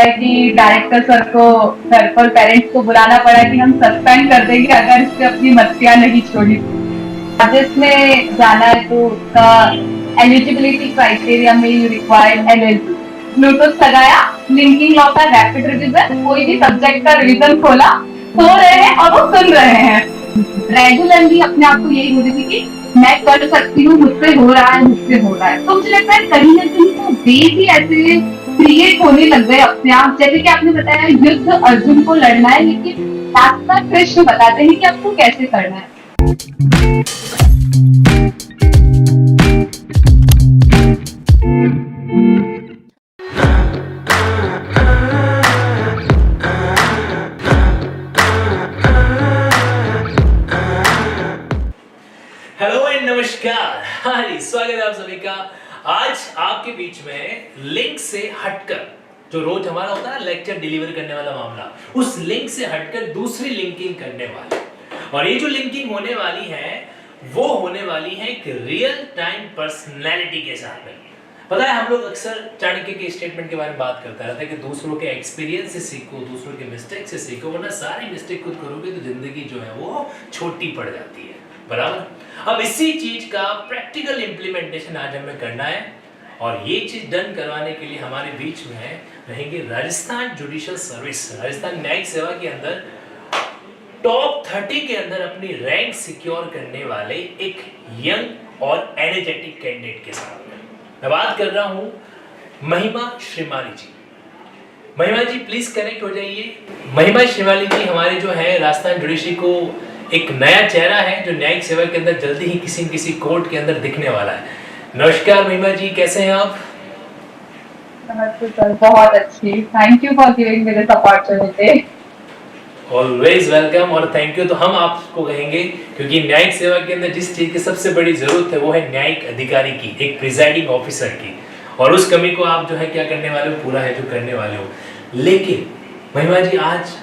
है कि director sir को घर पर पेरेंट्स को बुलाना पड़ा कि हम सस्पेंड कर देंगे अगर इसने अपनी मस्तियां नहीं छोड़ी। चार्जेस में जाना है तो उसका एलिजिबिलिटी क्राइटेरिया में यू रिक्वायर्ड एलएलबी। ब्लूटूथ लगाया, लिंकिंग लॉ का रैपिड रिवीजन, कोई भी सब्जेक्ट का रिवीजन खोला, सो रहे हैं और वो सुन रहे हैं। रेगुलरली अपने आप को यही बोल रही थी कि मैं कर सकती हूँ, मुझसे हो रहा है, मुझसे हो रहा है। तो मुझे लगता है कहीं ना कहीं वो बेस ही ऐसे क्रिएट होने लग गए अपने आप। जैसे कि आपने बताया युद्ध अर्जुन को लड़ना है, लेकिन रास्ता कृष्ण बताते हैं कि आपको कैसे करना है। हेलो एंड नमस्कार। हाय, स्वागत है आप सभी का। आज आपके बीच में लिंक से हटकर, जो रोज हमारा होता है ना लेक्चर डिलीवर करने वाला मामला, उस लिंक से हटकर दूसरी लिंकिंग करने वाले। और ये जो लिंकिंग होने वाली है वो होने वाली है एक रियल टाइम पर्सनैलिटी के साथ में। पता है, हम लोग अक्सर चाणक्य के स्टेटमेंट के बारे में बात करता रहता है कि दूसरों के एक्सपीरियंस से सीखो, दूसरों के मिस्टेक से सीखो, वरना सारी मिस्टेक खुद करोगे तो जिंदगी जो है वो छोटी पड़ जाती है। बराबर। अब इसी चीज का प्रैक्टिकल इंप्लीमेंटेशन आज हमें करना है, और ये चीज डन करवाने के लिए हमारे बीच में रहेंगे राजस्थान जुडिशियल सर्विस, राजस्थान न्यायिक सेवा के अंदर टॉप 30 के अंदर अपनी रैंक सिक्योर करने वाले एक यंग और एनर्जेटिक कैंडिडेट के साथ में मैं बात कर रहा हूं महिमा श्रीमाली जी। महिमा जी प्लीज कनेक्ट हो जाइए। महिमा श्रीमाली जी हमारे जो है राजस्थान जुडिशरी को एक नया चेहरा है जो न्यायिक सेवा के अंदर जल्दी ही किसी न किसी कोर्ट के अंदर दिखने वाला है। नमस्कार महिमा जी, कैसे हैं आप? नमस्ते सर, बहुत अच्छी। Thank you for giving me this opportunity. Always welcome. और थैंक यू तो हम आपको कहेंगे, क्योंकि न्यायिक सेवा के अंदर जिस चीज की सबसे बड़ी जरूरत है वो है न्यायिक अधिकारी की, एक प्रिजाइडिंग ऑफिसर की, और उस कमी को आप जो है क्या करने वाले हो, पूरा है जो करने वाले हो। लेकिन महिमा जी, आज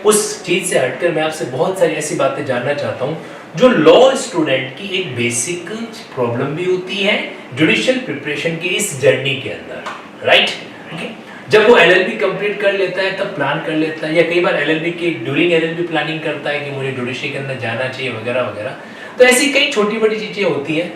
उस चीज से हटकर मैं आपसे बहुत सारी ऐसी बातें जानना चाहता हूँ जो लॉ स्टूडेंट की एक बेसिक प्रॉब्लम भी होती है जुडिशियल प्रिपरेशन की इस जर्नी के अंदर, राइट? जब वो एलएलबी कंप्लीट कर लेता है तब प्लान कर लेता है, या कई बार एलएलबी की ड्यूरिंग एलएलबी प्लानिंग करता है कि मुझे जुडिशरी के अंदर जाना चाहिए वगैरह वगैरह। तो ऐसी कई छोटी बड़ी चीजें होती हैं।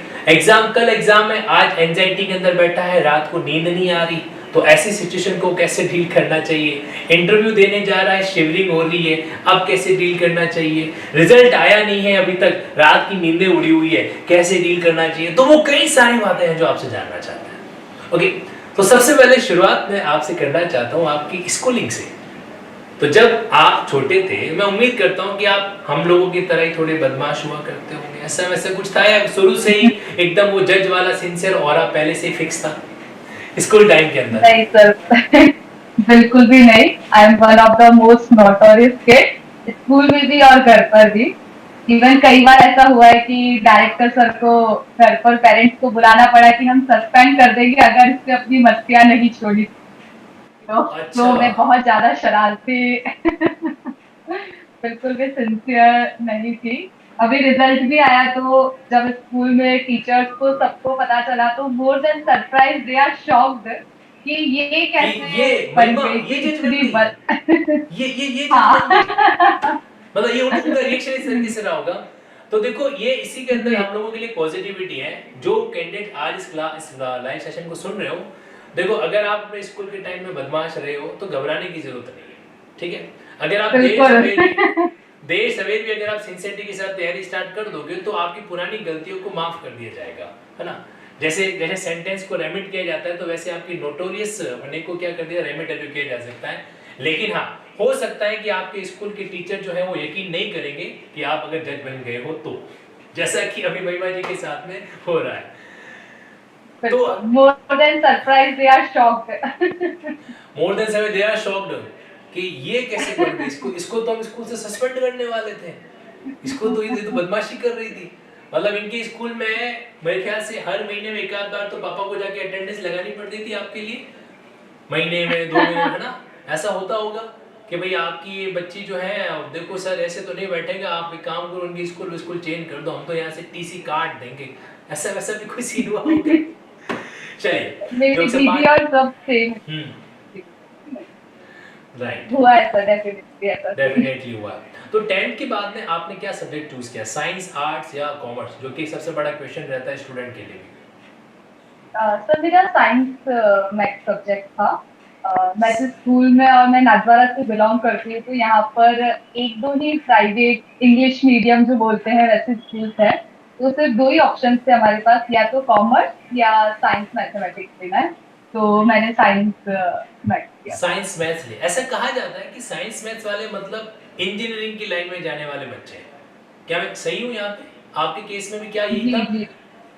कल एग्जाम है, आज एंजाइटी के अंदर बैठा है, रात को नींद नहीं आ रही, तो ऐसी सिचुएशन को कैसे डील करना चाहिए? इंटरव्यू देने जा रहा है, शिवरिंग हो रही है, अब कैसे डील करना चाहिए? रिजल्ट आया नहीं है अभी तक, रात की नींदें उड़ी हुई है, कैसे डील करना चाहिए? तो वो कई सारी बातें हैं जो आपसे जानना चाहते हैं। ओके, तो सबसे पहले शुरुआत मैं आपसे करना चाहता हूँ आपकी स्कूलिंग से। तो जब आप छोटे थे, मैं उम्मीद करता हूँ कि आप हम लोगों की तरह ही थोड़े बदमाश हुआ करते होंगे। ऐसा वैसा कुछ था या शुरू से ही एकदम वो जज वाला सिंसियर और आप पहले से ही फिक्स था स्कूल टाइम के अंदर? नहीं सर, बिल्कुल भी नहीं। I am one of the most notorious kid, school में भी और घर पर भी। इवन कई बार ऐसा हुआ है कि डायरेक्टर सर को घर पर पेरेंट्स को बुलाना पड़ा कि हम सस्पेंड कर देंगे अगर इसने अपनी मस्तियां नहीं छोड़ी। तो अच्छा। मैं बहुत ज्यादा शरारती बिल्कुल भी सिंसियर नहीं थी। अभी रिजल्ट भी आया तो जब स्कूल में टीचर्स को सबको पता चला तो more than surprise they are shocked कि ये कि कैसे ये बन महिमा गई ये कि जज बन इतनी गई है, बद ये जज बन गई है। हाँ। मतलब ये उनका रिएक्शन इस तरीके से रहा होगा। तो देखो, ये इसी के अंदर जी। हम लोगों के लिए पॉजिटिविटी है। जो कैंडिडेट आज इस लाइव सेशन को सुन रहे हो, देखो, अगर आप अपने स्कूल के टाइम में बदमाश रहे हो तो घबराने की जरूरत नहीं है, ठीक है? अगर आप बिल्कुल। देर सवेर भी अगर आप सिंसियरिटी के साथ तैयारी स्टार्ट कर दोगे तो आपकी पुरानी गलतियों को माफ कर दिया जाएगा, है ना? जैसे जैसे सेंटेंस को रेमिट किया जाता है तो वैसे आपकी नोटोरियस होने को क्या कर दिया, रेमिट किया जा सकता है। लेकिन हाँ, हो सकता है कि आपके स्कूल के टीचर जो है वो यकीन नहीं करेंगे कि आप अगर जज बन गए हो, तो जैसा कि अभी महिमा जी के साथ में हो रहा है। तो more than surprise they are shocked. More than seven they are shocked कि ये कैसे कर गई, इसको तो हम स्कूल से सस्पेंड करने वाले थे, इसको तो ये तो बदमाशी कर रही थी। मतलब इनके स्कूल में मेरे ख्याल से हर महीने में एक आध बार तो पापा को जाके अटेंडेंस लगानी पड़ती थी आपके लिए, महीने में 2 महीने में, है ना? ऐसा होता होगा कि भाई आपकी ये बच्ची जो है, देखो सर ऐसे तो नहीं बैठेगा, आप एक काम करो, उनकी स्कूल चेंज कर दो, हम तो यहाँ से टीसी काट देंगे। ऐसा वैसा भी कोई सीन हुआ होगा? चलिए, मेरी जोक से दीदी बात। और सब सेम। राइट, हुआ ऐसा, डेफिनेटली ऐसा सही। डेफिनेटली हुआ। तो 10th के बाद में आपने क्या सब्जेक्ट चूज किया, साइंस, आर्ट्स या कॉमर्स, जो कि सबसे बड़ा क्वेश्चन रहता है स्टूडेंट के लिए भी। सर मेरा साइंस मैथ सब्जेक्ट था। मैं जिस स्कूल में और मैं नागवारा से बिलोंग करती हूँ, तो यहाँ पर एक दो ही प्राइवेट इंग्लिश मीडियम जो बोलते हैं वैसे स्कूल्स हैं। तो सिर्फ दो ही ऑप्शन थे हमारे पास, या तो कॉमर्स या साइंस मैथमेटिक्स लेना है। तो मैंने साइंस मैथ किया था। साइंस मैथ्स ले, ऐसा कहा जाता है कि साइंस मैथ्स वाले मतलब इंजीनियरिंग की लाइन में जाने वाले बच्चे हैं। क्या मैं सही हूँ यहाँ पे? आपके केस में भी क्या यही जी था जी।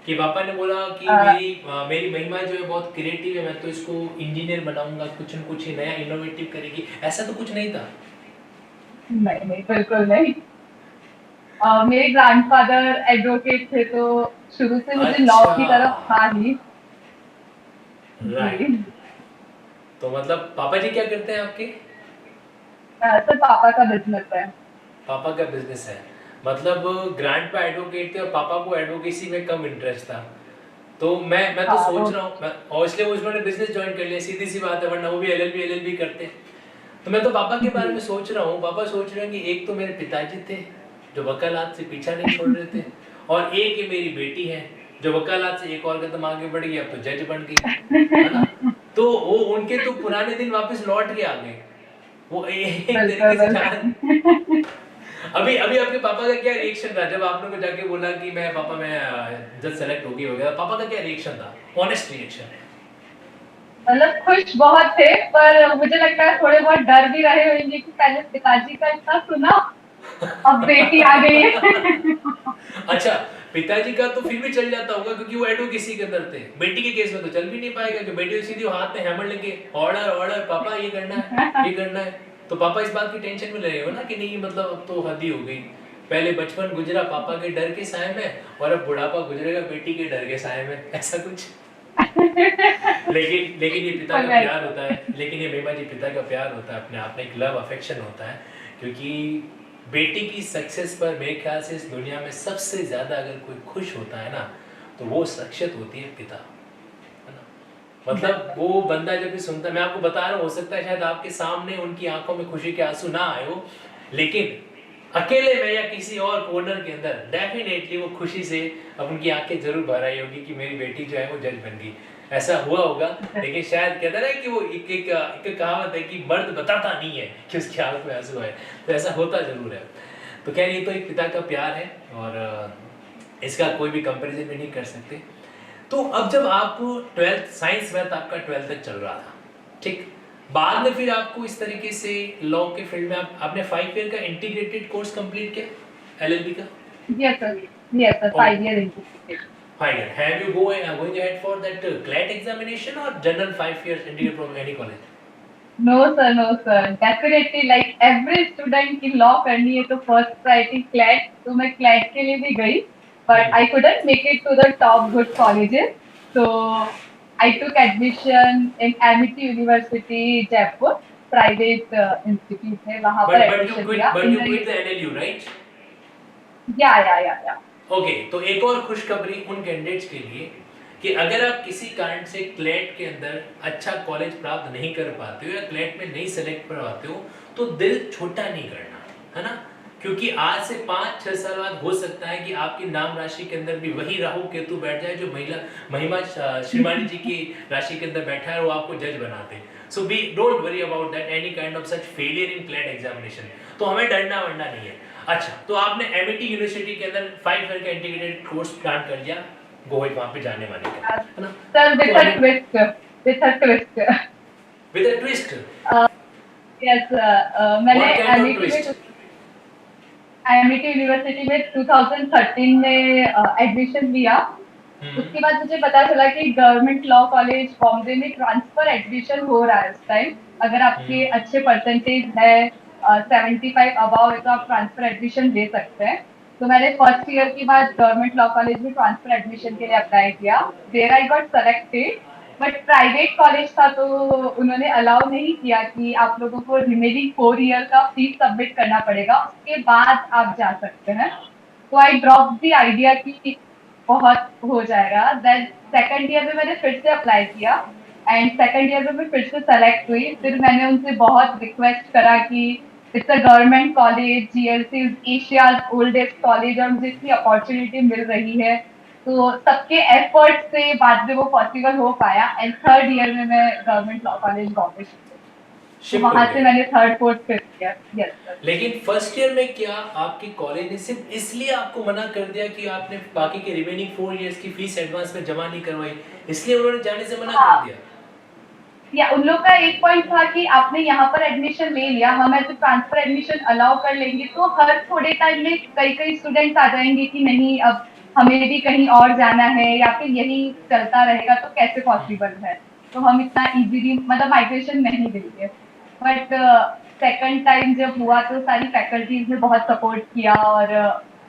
कि पापा ने बोला कि अ, मेरी महिमा जो है बहुत क्रिएटिव है, मैं तो इसको इंजीनियर बनाऊंगा, कुछ न कुछ ही नया इनोवेटिव करेगी, ऐसा तो कुछ नहीं था। नहीं नहीं, बिल्कुल नहीं। मेरे ग्रैंडफादर एडवोकेट थे, तो शुरू से मुझे लॉ अच्छा, की तरफ था ही। राइट। जी। तो मतलब पापा जी क्या करते हैं आपके? सर पापा का बिजनेस है। पापा का बिजनेस है, मतलब ग्रैंड पा एडवोकेट थे और पापा को एडवोकेसी में कम इंटरेस्ट था। तो मैं तो हाँ सोच वो। रहा हूँ और इसलिए वो उन्होंने बिजनेस ज्वाइन कर लिया, सीधी सी बात है, वरना वो भी एलएलबी करते। तो मैं तो पापा के बारे जी। में सोच रहा हूँ, पापा सोच रहे हैं कि एक तो मेरे पिताजी थे जो वकालत से पीछा नहीं छोड़ रहे थे, और एक ये मेरी बेटी है जो वकालत से एक और कदम आगे बढ़ गई, अब तो जज बन गई, है ना। तो वो उनके तो पुराने दिन वापस लौट के आ गए, वो एक बिल्कुल तरीके से जान। बिल्कुल। अभी अभी आपके पापा का क्या रिएक्शन था जब आपने को जाके बोला कि मैं पापा मैं जज सेलेक्ट हो गई हो गया, पापा का क्या रिएक्शन था, ऑनेस्ट रिएक्शन? मतलब खुश बहुत थे, पर मुझे लगता है थोड़े बहुत डर भी रहे होंगे कि पहले पिताजी का इतना सुना, अब बेटी आ गई है। अच्छा, पिताजी का तो फिर भी चल जाता होगा क्योंकि वो एडवोकेसी के अंदर थे, बेटी के केस में तो चल भी नहीं पाएगा कि बेटी तो सीधी हाथ में हैमर लेके ऑर्डर ऑर्डर, पापा ये करना है, ये करना है। तो पापा इस बात की टेंशन में रहे हो ना कि नहीं, मतलब अब तो हद ही हो गई, पहले बचपन गुजरा पापा के डर के साए में, और अब बुढ़ापा गुजरेगा बेटी के डर के साए में, ऐसा कुछ। लेकिन ये पिता का बिल्कुल प्यार ऐसा। होता है, लेकिन ये महिमा जी पिता का प्यार होता है, अपने आप में एक लव अफेक्शन होता है। क्योंकि बेटी की सक्सेस पर मेरे ख्याल से इस दुनिया में सबसे ज़्यादा अगर कोई खुश होता है ना, तो वो शख्सियत होती है पिता, है ना। मतलब बिल्कुल। वो बंदा जब भी सुनता है, मैं आपको बता रहा हूँ, हो सकता है शायद आपके सामने उनकी आंखों में खुशी के आंसू ना आए हो, लेकिन अकेले में या किसी और कॉर्नर के अंदर डेफिनेटली वो खुशी से अब उनकी आंखें जरूर भर आई होगी कि मेरी बेटी जो है वो जज बन गई, ऐसा हुआ होगा। लेकिन शायद कहते हैं ना कि वो एक कहावत है कि मर्द बताता नहीं है कि उसकी आंख में आंसू है, तो ऐसा होता जरूर है। तो खैर ये तो एक पिता का प्यार है, और इसका कोई भी कंपैरिजन भी नहीं कर सकते। तो अब जब आप 12th साइंस मैथ आपका 12th तक चल रहा था, ठीक, बाद में फिर आपको इस तरीके से लॉ के फील्ड में आपने 5 ईयर का इंटीग्रेटेड कोर्स कंप्लीट किया एलएलबी का? Yes sir. Yes sir, oh, 5 year integrated. 5 year, have you going ahead for that CLAT examination और general 5 years integrated from any college? No sir, no sir, definitely like every student की law करनी है तो first priority CLAT, तो मैं CLAT के लिए भी गई, but I couldn't make it to the top good colleges. तो I took admission in Amity University Jaipur, private institute है, वहां पर एडमिशन लिया but in you the. Quit the LLU, right? Yeah. Okay, तो एक और खुशखबरी उन कैंडिडेट्स के लिए कि अगर आप किसी कारण से क्लेट के अंदर अच्छा कॉलेज प्राप्त नहीं कर पाते हो या क्लेट में नहीं सेलेक्ट कर पाते हो, तो दिल छोटा नहीं करना, है ना। क्योंकि आज से 5-6 साल बाद हो सकता है कि आपकी नाम राशि के अंदर भी वही राहु केतु बैठ जाए जो महिमा श्रीमानी जी की राशि के अंदर बैठा है, वो आपको जज बनाते। So be don't worry about that any kind of such failure in CLAT examination, तो हमें डरना वरना नहीं है। अच्छा, तो आपने एमिटी यूनिवर्सिटी के अंदर 5 ईयर का इंटीग्रेटेड कोर्स प्लान कर लिया, गोवा वहां पे जाने वाले का, है ना। सर तो विथ अ हमें twist, with a twist. With a twist, yes, मैंने व्हाट काइंड ऑफ एमिटी में ट्विस्ट? एमिटी यूनिवर्सिटी में 2013 में एडमिशन लिया। उसके बाद मुझे पता चला कि गवर्नमेंट लॉ कॉलेज बॉम्बे में ट्रांसफर एडमिशन हो रहा है उस टाइम। अगर आपके अच्छे परसेंटेज है, 75 अबाव है, तो आप ट्रांसफर एडमिशन ले सकते हैं। तो मैंने फर्स्ट ईयर के बाद गवर्नमेंट लॉ कॉलेज में ट्रांसफर एडमिशन के लिए अप्लाई किया। There I got selected, but private college था तो उन्होंने अलाउ नहीं किया कि आप लोगों को रिमेनिंग 4 ईयर का फीस सबमिट करना पड़ेगा, उसके बाद आप जा सकते हैं। तो आई ड्रॉप द आइडिया कि बहुत हो जाएगा। देन सेकंड ईयर में मैंने फिर से अप्लाई किया, एंड सेकंड ईयर में मैं फिर से सेलेक्ट हुई। फिर मैंने उनसे बहुत रिक्वेस्ट करा कि it's a government college, GLC Asia's oldest college, और मुझे इतनी अपॉर्चुनिटी मिल रही है। तो सबके एफर्ट से बाद में वो पॉसिबल हो पाया, एंड थर्ड ईयर में मैं government law college Bombay shift हुई। तो शिफ्ट हो वहां से गए। मैंने third fourth fifth year, yes sir. लेकिन फर्स्ट ईयर में क्या आपके कॉलेज ने सिर्फ इसलिए आपको मना कर दिया कि आपने बाकी के रिमेनिंग 4 इयर्स की फीस एडवांस में जमा नहीं करवाई, इसलिए उन्होंने जाने से मना कर हाँ, दिया? या उन लोग का एक पॉइंट था कि आपने यहाँ पर एडमिशन ले लिया, हम ऐसे ट्रांसफर एडमिशन अलाउ कर लेंगे, तो हर थोड़े टाइम में कई कई स्टूडेंट्स आ जाएंगे कि नहीं अब हमें भी कहीं और जाना है, या फिर यही चलता रहेगा तो कैसे पॉसिबल है। तो हम इतना इजीली मतलब माइग्रेशन नहीं देंगे। बट सेकंड टाइम जब हुआ तो सारी फैकल्टीज ने बहुत सपोर्ट किया, और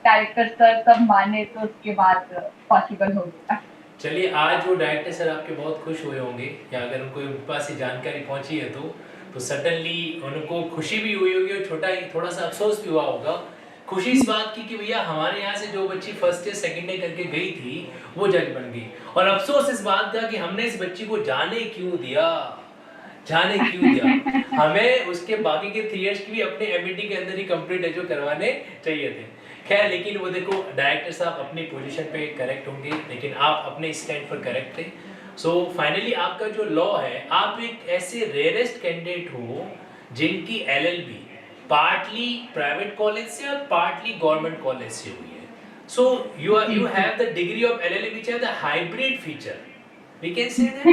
डायरेक्टर सर सब माने, तो उसके बाद पॉसिबल हो गया। चलिए, आज वो डायरेक्टर सर आपके बहुत खुश हुए होंगे, या अगर उनको उनके पास ये जानकारी पहुंची है तो सडनली उनको खुशी भी हुई होगी और थोड़ा सा अफसोस भी हुआ होगा। खुशी इस बात की कि भैया हमारे यहाँ से जो बच्ची फर्स्ट ईयर सेकंड ईयर करके गई थी वो जज बन गई, और अफसोस इस बात का कि हमने इस बच्ची को जाने क्यों दिया। हमें उसके बाकी के 3 इयर्स की भी अपने एमईटी के अंदर ही कंप्लीट है जो करवाने चाहिए थे। खैर, लेकिन वो देखो, डायरेक्टर साहब अपनी पोजीशन पे करेक्ट होंगे, लेकिन आप अपने स्टैंड पर करेक्ट थे। सो फाइनली आपका जो लॉ है, आप एक ऐसे रेयरेस्ट कैंडिडेट हो जिनकी एलएलबी पार्टली प्राइवेट कॉलेज से और पार्टली गवर्नमेंट कॉलेज से हुई है। सो जी you जी। have the degree of LLB which has the hybrid feature, we can say that।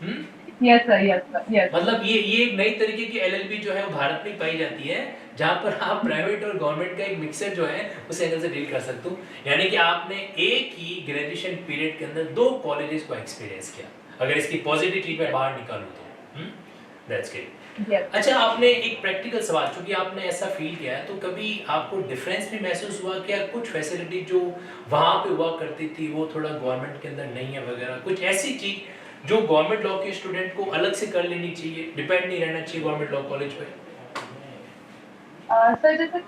Hmm. Yes sir, yes sir, yes. मतलब ये एक नई तरीके की एलएलबी जो है वो भारत में पाई जाती है, जहां पर आप प्राइवेट और गवर्नमेंट का एक मिक्सर जो है उस एंगल से डील कर सकते हो। यानी कि आपने एक ही ग्रेजुएशन पीरियड के अंदर 2 कॉलेजेस को एक्सपीरियंस किया, अगर इसकी पॉजिटिविटी में बाहर निकालूं तो। That's great. यस। अच्छा, आपने एक प्रैक्टिकल सवाल, चूंकि आपने ऐसा फील किया है, तो कभी आपको डिफरेंस भी महसूस हुआ कि यार कुछ फैसिलिटी जो वहां पे हुआ करती थी वो थोड़ा गवर्नमेंट के अंदर नहीं है वगैरह, कुछ ऐसी चीज जो गवर्नमेंट लॉ के स्टूडेंट को अलग से कर लेनी चाहिए, डिपेंड नहीं रहना चाहिए गवर्नमेंट लॉ कॉलेज पे? सर जैसे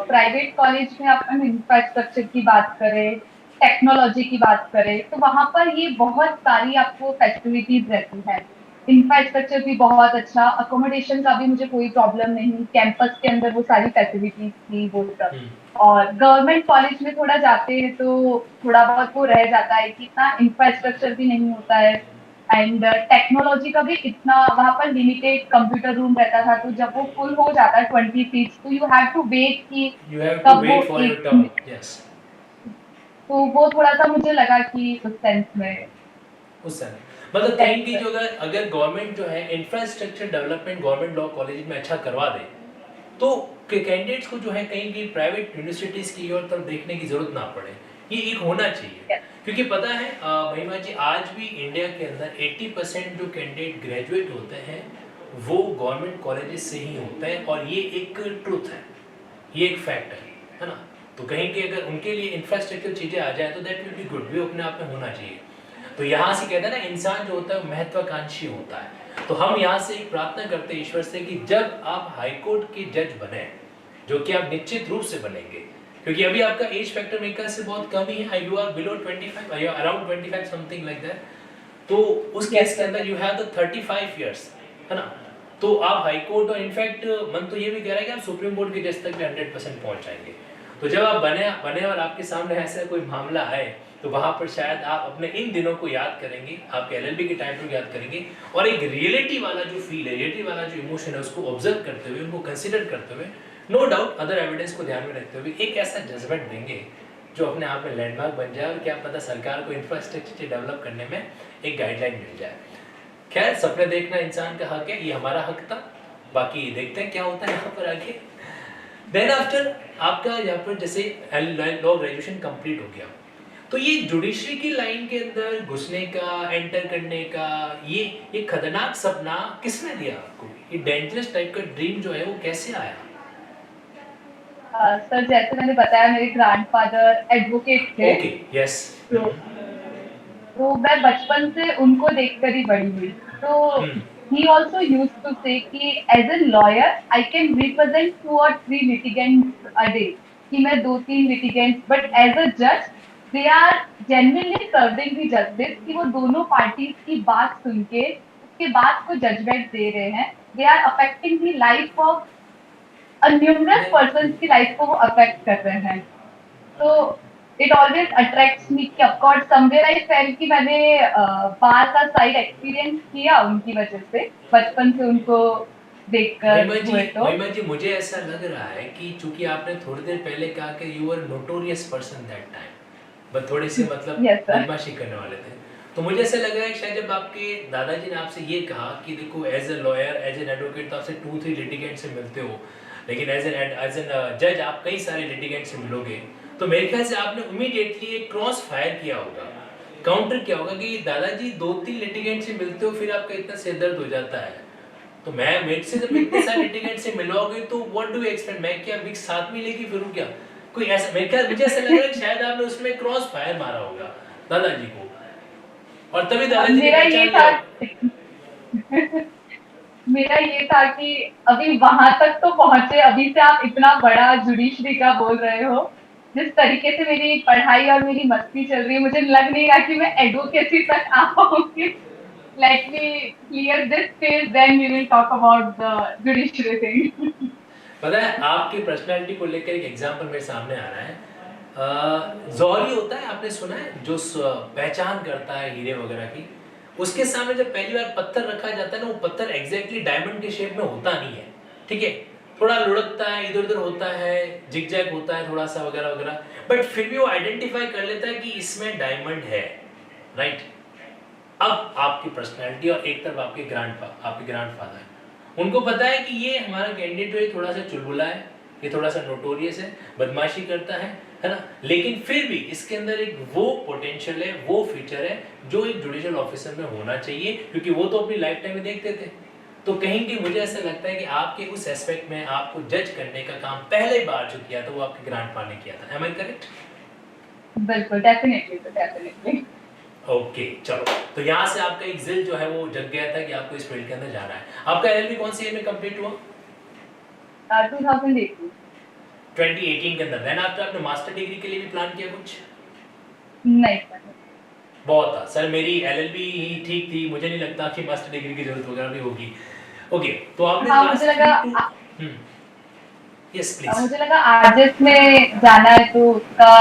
प्राइवेट कॉलेज में अपन इंफ्रास्ट्रक्चर की बात करें, टेक्नोलॉजी की बात करें, तो वहां पर ये बहुत सारी आपको फैसिलिटीज रहती है। इंफ्रास्ट्रक्चर भी बहुत अच्छा, अकोमोडेशन का भी मुझे कोई प्रॉब्लम नहीं, कैंपस के अंदर वो सारी फैसिलिटीज थी वो सब। हम्म। और गवर्नमेंट कॉलेज में थोड़ा जाते हैं तो थोड़ा बहुत वो रह जाता है कि इतना इंफ्रास्ट्रक्चर भी नहीं होता है, एंड टेक्नोलॉजी का भी इतना वहां पर लिमिटेड कंप्यूटर रूम रहता था, तो जब वो फुल हो जाता है 20 सीट्स, तो यू हैव टू वेट कि यू हैव टू कब वो वेट फॉर योर एक, टर्न। यस। तो वो थोड़ा सा मुझे लगा कि उस सेंस में उस समय मतलब कहीं की जो अगर अगर गवर्नमेंट जो है infrastructure development government law college में अच्छा करवा दे, तो कैंडिडेट्स को जो है कहीं की प्राइवेट यूनिवर्सिटीज की ओर तरफ देखने की जरूरत ना पड़े। ये एक होना चाहिए, क्योंकि पता है महिमा जी, आज भी इंडिया के अंदर 80% जो कैंडिडेट ग्रेजुएट होते हैं वो गवर्नमेंट कॉलेजेस से ही होते हैं, और ये एक ट्रूथ है, ये एक फैक्ट है ना। तो कहीं के अगर उनके लिए इंफ्रास्ट्रक्चर चीजें आ जाए तो दैट विल बी गुड, भी अपने आप में होना चाहिए। तो यहाँ से कहते हैं ना, इंसान जो होता है महत्वाकांक्षी होता है। तो हम यहाँ से एक प्रार्थना करते हैं ईश्वर से कि जब आप हाईकोर्ट के जज बने, जो कि आप निश्चित रूप से बनेंगे, क्योंकि अभी आपका एज फैक्टर मेकर से बहुत कम ही है, you are below 25, you are around 25 something like that. तो उस केस के अंदर यू हैव द 35 इयर्स, है ना। तो आप हाई कोर्ट, और इनफैक्ट मन तो ये भी कह रहा है कि आप सुप्रीम कोर्ट के जज तक भी 100% पहुंच जाएंगे। तो जब आप बने और आपके सामने ऐसा कोई मामला आए, तो वहां पर शायद आप अपने इन दिनों को याद करेंगे, आपके एलएलबी के टाइम को याद करेंगे, और एक रियलिटी वाला जो फील है, रियलिटी वाला जो इमोशन है, उसको ऑब्जर्व करते हुए, उनको कंसिडर करते हुए, नो डाउट अदर एविडेंस को ध्यान में रखते हुए एक ऐसा जजमेंट देंगे जो अपने आप में लैंडमार्क बन जाए, और क्या पता सरकार को इंफ्रास्ट्रक्चर डेवलप करने में एक गाइडलाइन मिल जाए। खैर, सपने देखना इंसान का हक है, ये हमारा हक था। बाकी देखते हैं क्या होता है यहाँ पर आगे। देन आफ्टर आपका यहाँ पर जैसे लॉ ग्रेजुएशन कंप्लीट हो गया, तो ये जुडिशरी की लाइन के अंदर घुसने का, एंटर करने का, ये खतरनाक सपना किसने दिया आपको? ये डेंजरस टाइप का ड्रीम जो है वो कैसे आया? सर जैसे मैंने बताया, मेरे ग्रैंडफादर एडवोकेट थे। Okay, yes. तो तो मैं बचपन से उनको देखकर ही बड़ी हुई। तो he also used to say कि as a lawyer I can represent 2 or 3 litigants a day, कि मैं 2-3 litigants, but as a judge they are genuinely serving the justice कि वो दोनों पार्टीज की बात सुन के उसके बाद को जजमेंट दे रहे हैं. They are affecting the life of numerous नहीं, पर्सन की लाइफ को वो अफेक्ट कर रहे हैं. तो इट ऑलवेज अट्रैक्ट्स मी कि of course somewhere I felt कि मैंने बार का साइड एक्सपीरियंस किया उनकी वजह से, बचपन से उनको देखकर हुए तो. महिमा जी मुझे ऐसा लग रहा है कि चूंकि आपने थोड़ी देर पहले कहा कि you are notorious person that time, but थोड़े से मतलब यस सर. बदमाशी करने वाले थे, तो मुझे ऐसा लग रहा है कि शायद जब आपके दादाजी ने आपसे ये कहा कि देखो as a lawyer as an advocate तो आपसे 2-3 लिटिगेंट से मिलते हो, लेकिन एज एन जज आप कई सारे लिटिगेंट से मिलोगे, तो मेरे ख्याल से आपने इमीडिएटली एक क्रॉस फायर किया होगा, काउंटर किया होगा कि दादाजी 2-3 लिटिगेंट से मिलते हो फिर आपका इतना सिर दर्द हो जाता है, तो मैं मेरे से जब इतने सारे लिटिगेंट से मिलोगे तो व्हाट डू यू एक्सपेक्ट, मैं क्या विक्स साथ में लेके फिरूं क्या, कोई ऐसा मेरे ख्याल मुझे ऐसा लग रहा है कि शायद आपने उसमें क्रॉस फायर मारा होगा दादाजी को, और तभी दादाजी ने मेरा ये पहचान था लिया। मेरा ये था कि अभी वहां तक तो पहुंचे, अभी से आप इतना बड़ा जुडिशरी का बोल रहे हो. जिस तरीके से मेरी पढ़ाई और मेरी मस्ती चल रही है, मुझे लग नहीं रहा कि मैं एडवोकेसी तक आ पाऊंगी. Let me clear this stage, then we will talk about the judiciary thing. पता है आपकी पर्सनालिटी को लेकर एक एग्जांपल मेरे सामने आ रहा है, जौहरी होता है आपने सुना है जो पहचान करता है हीरे वगैरह की, उसके सामने जब पहली बार पत्थर रखा जाता है ना, वो पत्थर एग्जैक्टली डायमंड के शेप में होता नहीं है, ठीक है, थोड़ा लुढ़कता है, इधर उधर होता है, जिगजैग होता है थोड़ा सा वगैरह वगैरह, बट फिर भी वो आइडेंटिफाई कर लेता है कि इसमें डायमंड है, राइट। अब आपकी पर्सनैलिटी और एक तरफ आपके ग्रैंडफादर, उनको पता है कि ये हमारा कैंडिडेट है, थोड़ा सा चुलबुला है, ये थोड़ा सा नोटोरियस है, बदमाशी करता है ना, लेकिन फिर भी इसके अंदर एक वो पोटेंशियल है, वो फीचर है जो एक जुडिशियल ऑफिसर में होना चाहिए, क्योंकि वो तो अपनी लाइफ टाइम में देखते थे, तो कहीं कि मुझे ऐसा लगता है कि आपके उस एस्पेक्ट में आपको जज करने का काम पहले बार जो किया था वो आपके ग्रैंडफा ने किया था, एम आई करेक्ट? बिल्कुल, डेफिनेटली, तो डेफिनेटली. ओके चलो, तो यहाँ से आपका एक जिल जो है वो जग गया था कि आपको इस फील्ड के अंदर जाना है। आपका एलएलबी कौन सी ईयर में कंप्लीट हुआ? 2018. 2018 के अंदर। देन आफ्टर आपने मास्टर डिग्री के लिए भी प्लान किया कुछ? नहीं सर. बहुत था सर, मेरी एलएलबी ही ठीक थी, मुझे नहीं लगता कि मास्टर डिग्री की जरूरत वगैरह भी होगी। ओके, तो आपने हाँ, मुझे लगा यस प्लीज। मुझे लगा आरजेस में जाना है तो उसका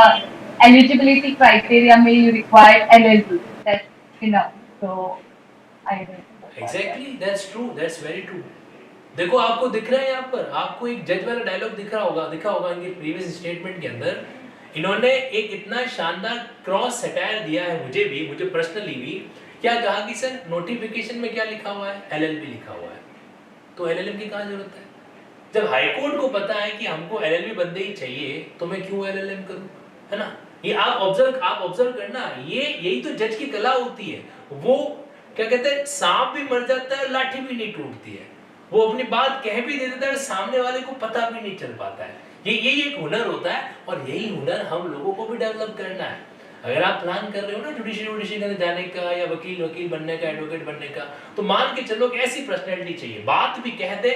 एलिजिबिलिटी क्राइटेरिया में you require LLB, that's enough, so I did. Exactly, that's true, that's very true. देखो आपको दिख रहा है यहाँ पर, आपको एक जज वाला डायलॉग दिखा होगा इनके प्रीवियस स्टेटमेंट के अंदर, इन्होंने एक इतना शानदार क्रॉस सटायर दिया है मुझे पर्सनली भी, क्या कहा कि सर नोटिफिकेशन में क्या लिखा हुआ है, एलएलबी लिखा हुआ है, तो एलएलएम की कहाँ जरूरत है, जब हाई कोर्ट को पता है कि हमको एलएलबी बंदे ही चाहिए तो मैं क्यों एलएलएम करूं, है ना। ये आप ऑब्जर्व करना, ये यही तो जज की कला होती है, वो क्या कहते हैं, सांप भी मर जाता है लाठी भी नहीं टूटती है, वो अपनी बात कह भी दे देता है, सामने वाले को पता भी नहीं चल पाता है, यही एक हुनर होता है, और यही हुनर हम लोगों को भी डेवलप करना है। अगर आप प्लान कर रहे हो ना जुडिशरी के अंदर जाने का या वकील बनने का, एडवोकेट बनने का, तो मान के चलो कि ऐसी पर्सनैलिटी चाहिए, बात भी कह दे,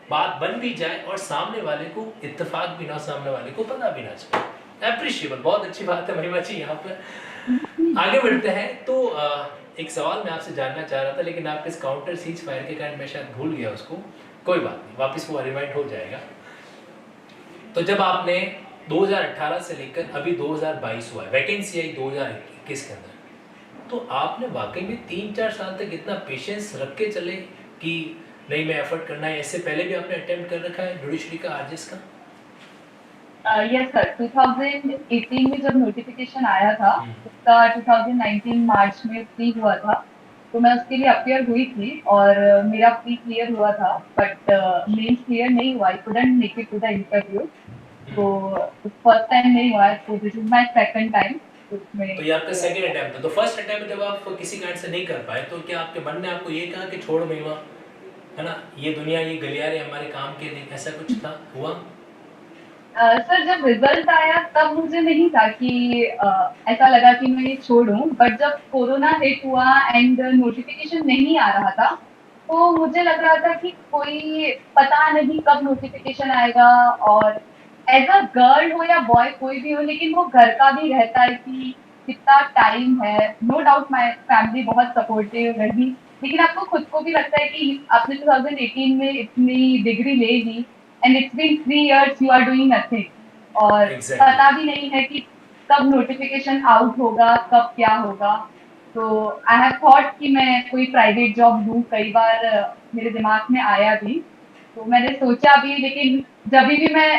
बात बन भी जाए और सामने वाले को इत्तेफाक भी ना, सामने वाले को पता भी ना चले। एप्रिशिएबल, बहुत अच्छी बात है महिमा जी। यहाँ पर आगे बढ़ते हैं, तो एक सवाल मैं आपसे जानना चाह रहा था, लेकिन आपके इस काउंटर सीज फायर के कारण मैं शायद भूल गया उसको, कोई बात नहीं, वापस वो रिमाइंड हो जाएगा। तो जब आपने 2018 से लेकर अभी 2022 हुआ है, वैकेंसी आई 2021 के अंदर, तो आपने वाकई में 3-4 साल तक इतना पेशेंस रख के चले कि नहीं मैं एफर्ट करना है, इससे पहले भी आपने अटेम्प्ट कर रखा है जुडिशरी का, आरजेस का? यस सर, 2018 में जब नोटिफिकेशन आया था उसका 2019 मार्च में प्री हुआ था, तो मैं उसके लिए अपियर हुई थी और मेरा प्री क्लियर हुआ था, बट मेंस क्लियर नहीं हुआ, I couldn't make it to the interview, तो फर्स्ट टाइम नहीं हुआ, तो this is my second time उसमें. तो ये आपका सेकंड अटेम्प्ट था, तो फर्स्ट अटेम्प्ट जब आप किसी कारण से नहीं कर पाए, तो क्या आपके मन ने आपको ये कहा कि छोड़ महिमा, है ना, ये दुनिया, ये गलियारे हमारे काम के नहीं, ऐसा कुछ था, हुआ? सर जब रिजल्ट आया तब मुझे नहीं था कि ऐसा लगा कि मैं ये छोड़ूं, बट जब कोरोना हिट हुआ एंड नोटिफिकेशन नहीं आ रहा था, तो मुझे लग रहा था कि कोई पता नहीं कब नोटिफिकेशन आएगा, और एज अ गर्ल हो या बॉय कोई भी हो, लेकिन वो घर का भी रहता है कि कितना टाइम है। नो डाउट माय फैमिली बहुत सपोर्टिव रही, लेकिन आपको खुद को भी लगता है कि आपने 2018 में इतनी डिग्री ले ली and it's been 3 years you are doing nothing, और एग्जैक्टली पता भी नहीं है कि कब नोटिफिकेशन आउट होगा, कब क्या होगा। तो आई हैव थॉट कि मैं कोई प्राइवेट जॉब लूं, कई बार मेरे दिमाग में आया भी, तो मैंने सोचा भी, लेकिन जब भी मैं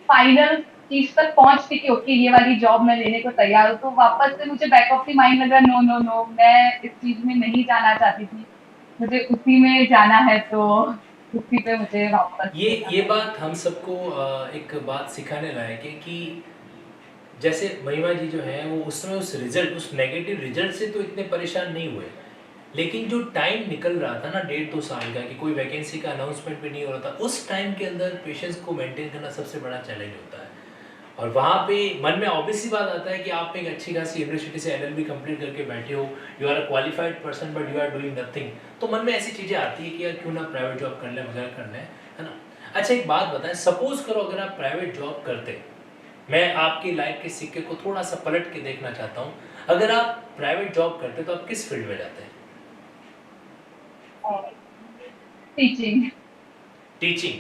फाइनल चीज तक पहुंचती कि ओके ये वाली जॉब मैं लेने को तैयार हूँ, तो वापस से मुझे बैक ऑफ द माइंड लगा नो नो नो, मैं इस चीज में नहीं जाना चाहती थी, मुझे उसी में जाना है, तो उसी पे मुझे वापस से ये जाना है। बात हम सबको एक बात सिखाने लायक है कि जैसे महिमा जी जो है वो उस समय उस रिजल्ट, उस नेगेटिव रिजल्ट से तो इतने परेशान नहीं हुए, लेकिन जो टाइम निकल रहा था ना 1.5-2 साल का, कि कोई वैकेंसी का अनाउंसमेंट भी नहीं हो रहा था, उस टाइम के अंदर पेशेंस को मेंटेन करना सबसे बड़ा चैलेंज होता है। और वहाँ पे मन में ऑब्वियस सी बात आता है कि आप एक अच्छी खासी यूनिवर्सिटी से एलएलबी कंप्लीट करके बैठे हो, you are a qualified person but you are doing nothing, तो मन में ऐसी चीज़ें आती है कि यार क्यों ना प्राइवेट जॉब कर लें, वगैरह कर लें, है ना। अच्छा एक बात बताएं, सपोज करो अगर आप प्राइवेट जॉब करते, मैं आपकी लाइफ के सिक्के को थोड़ा सा पलट के देखना चाहता हूँ, अगर आप प्राइवेट जॉब करते तो आप किस फील्ड में जाते हैं? टीचिंग। टीचिंग,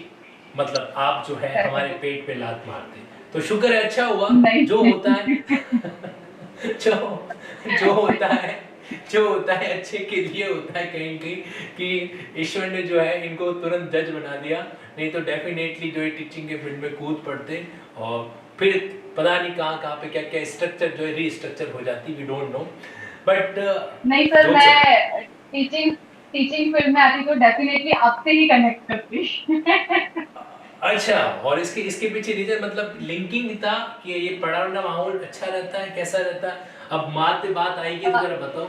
मतलब आप जो है हमारे पेट पे लात मारते, तो शुक्र है, अच्छा हुआ। नहीं जो होता नहीं। है जो जो होता है जो होता है अच्छे के लिए होता है, कहीं कहीं कि ईश्वर ने जो है इनको तुरंत जज बना दिया, नहीं तो डेफिनेटली जो है टीचिंग के फील्ड में कूद पड़ते, और फिर पता नहीं कहाँ कहाँ पे क्या क्या स्ट्रक्चर जो है रीस्ट्रक्चर हो जाती, वी डोंट नो, बट नहीं सर, जोक्स अपार्ट। मैं टीचिंग टीचिंग फील्ड में आती तो डेफिनेटली आपसे ही कनेक्ट करती। अच्छा, और इसके इसके पीछे रीजन मतलब लिंकिंग था कि ये पढ़ाने का माहौल अच्छा रहता है, कैसा रहता है? अब माँ पे बात आएगी तो जरा बताओ।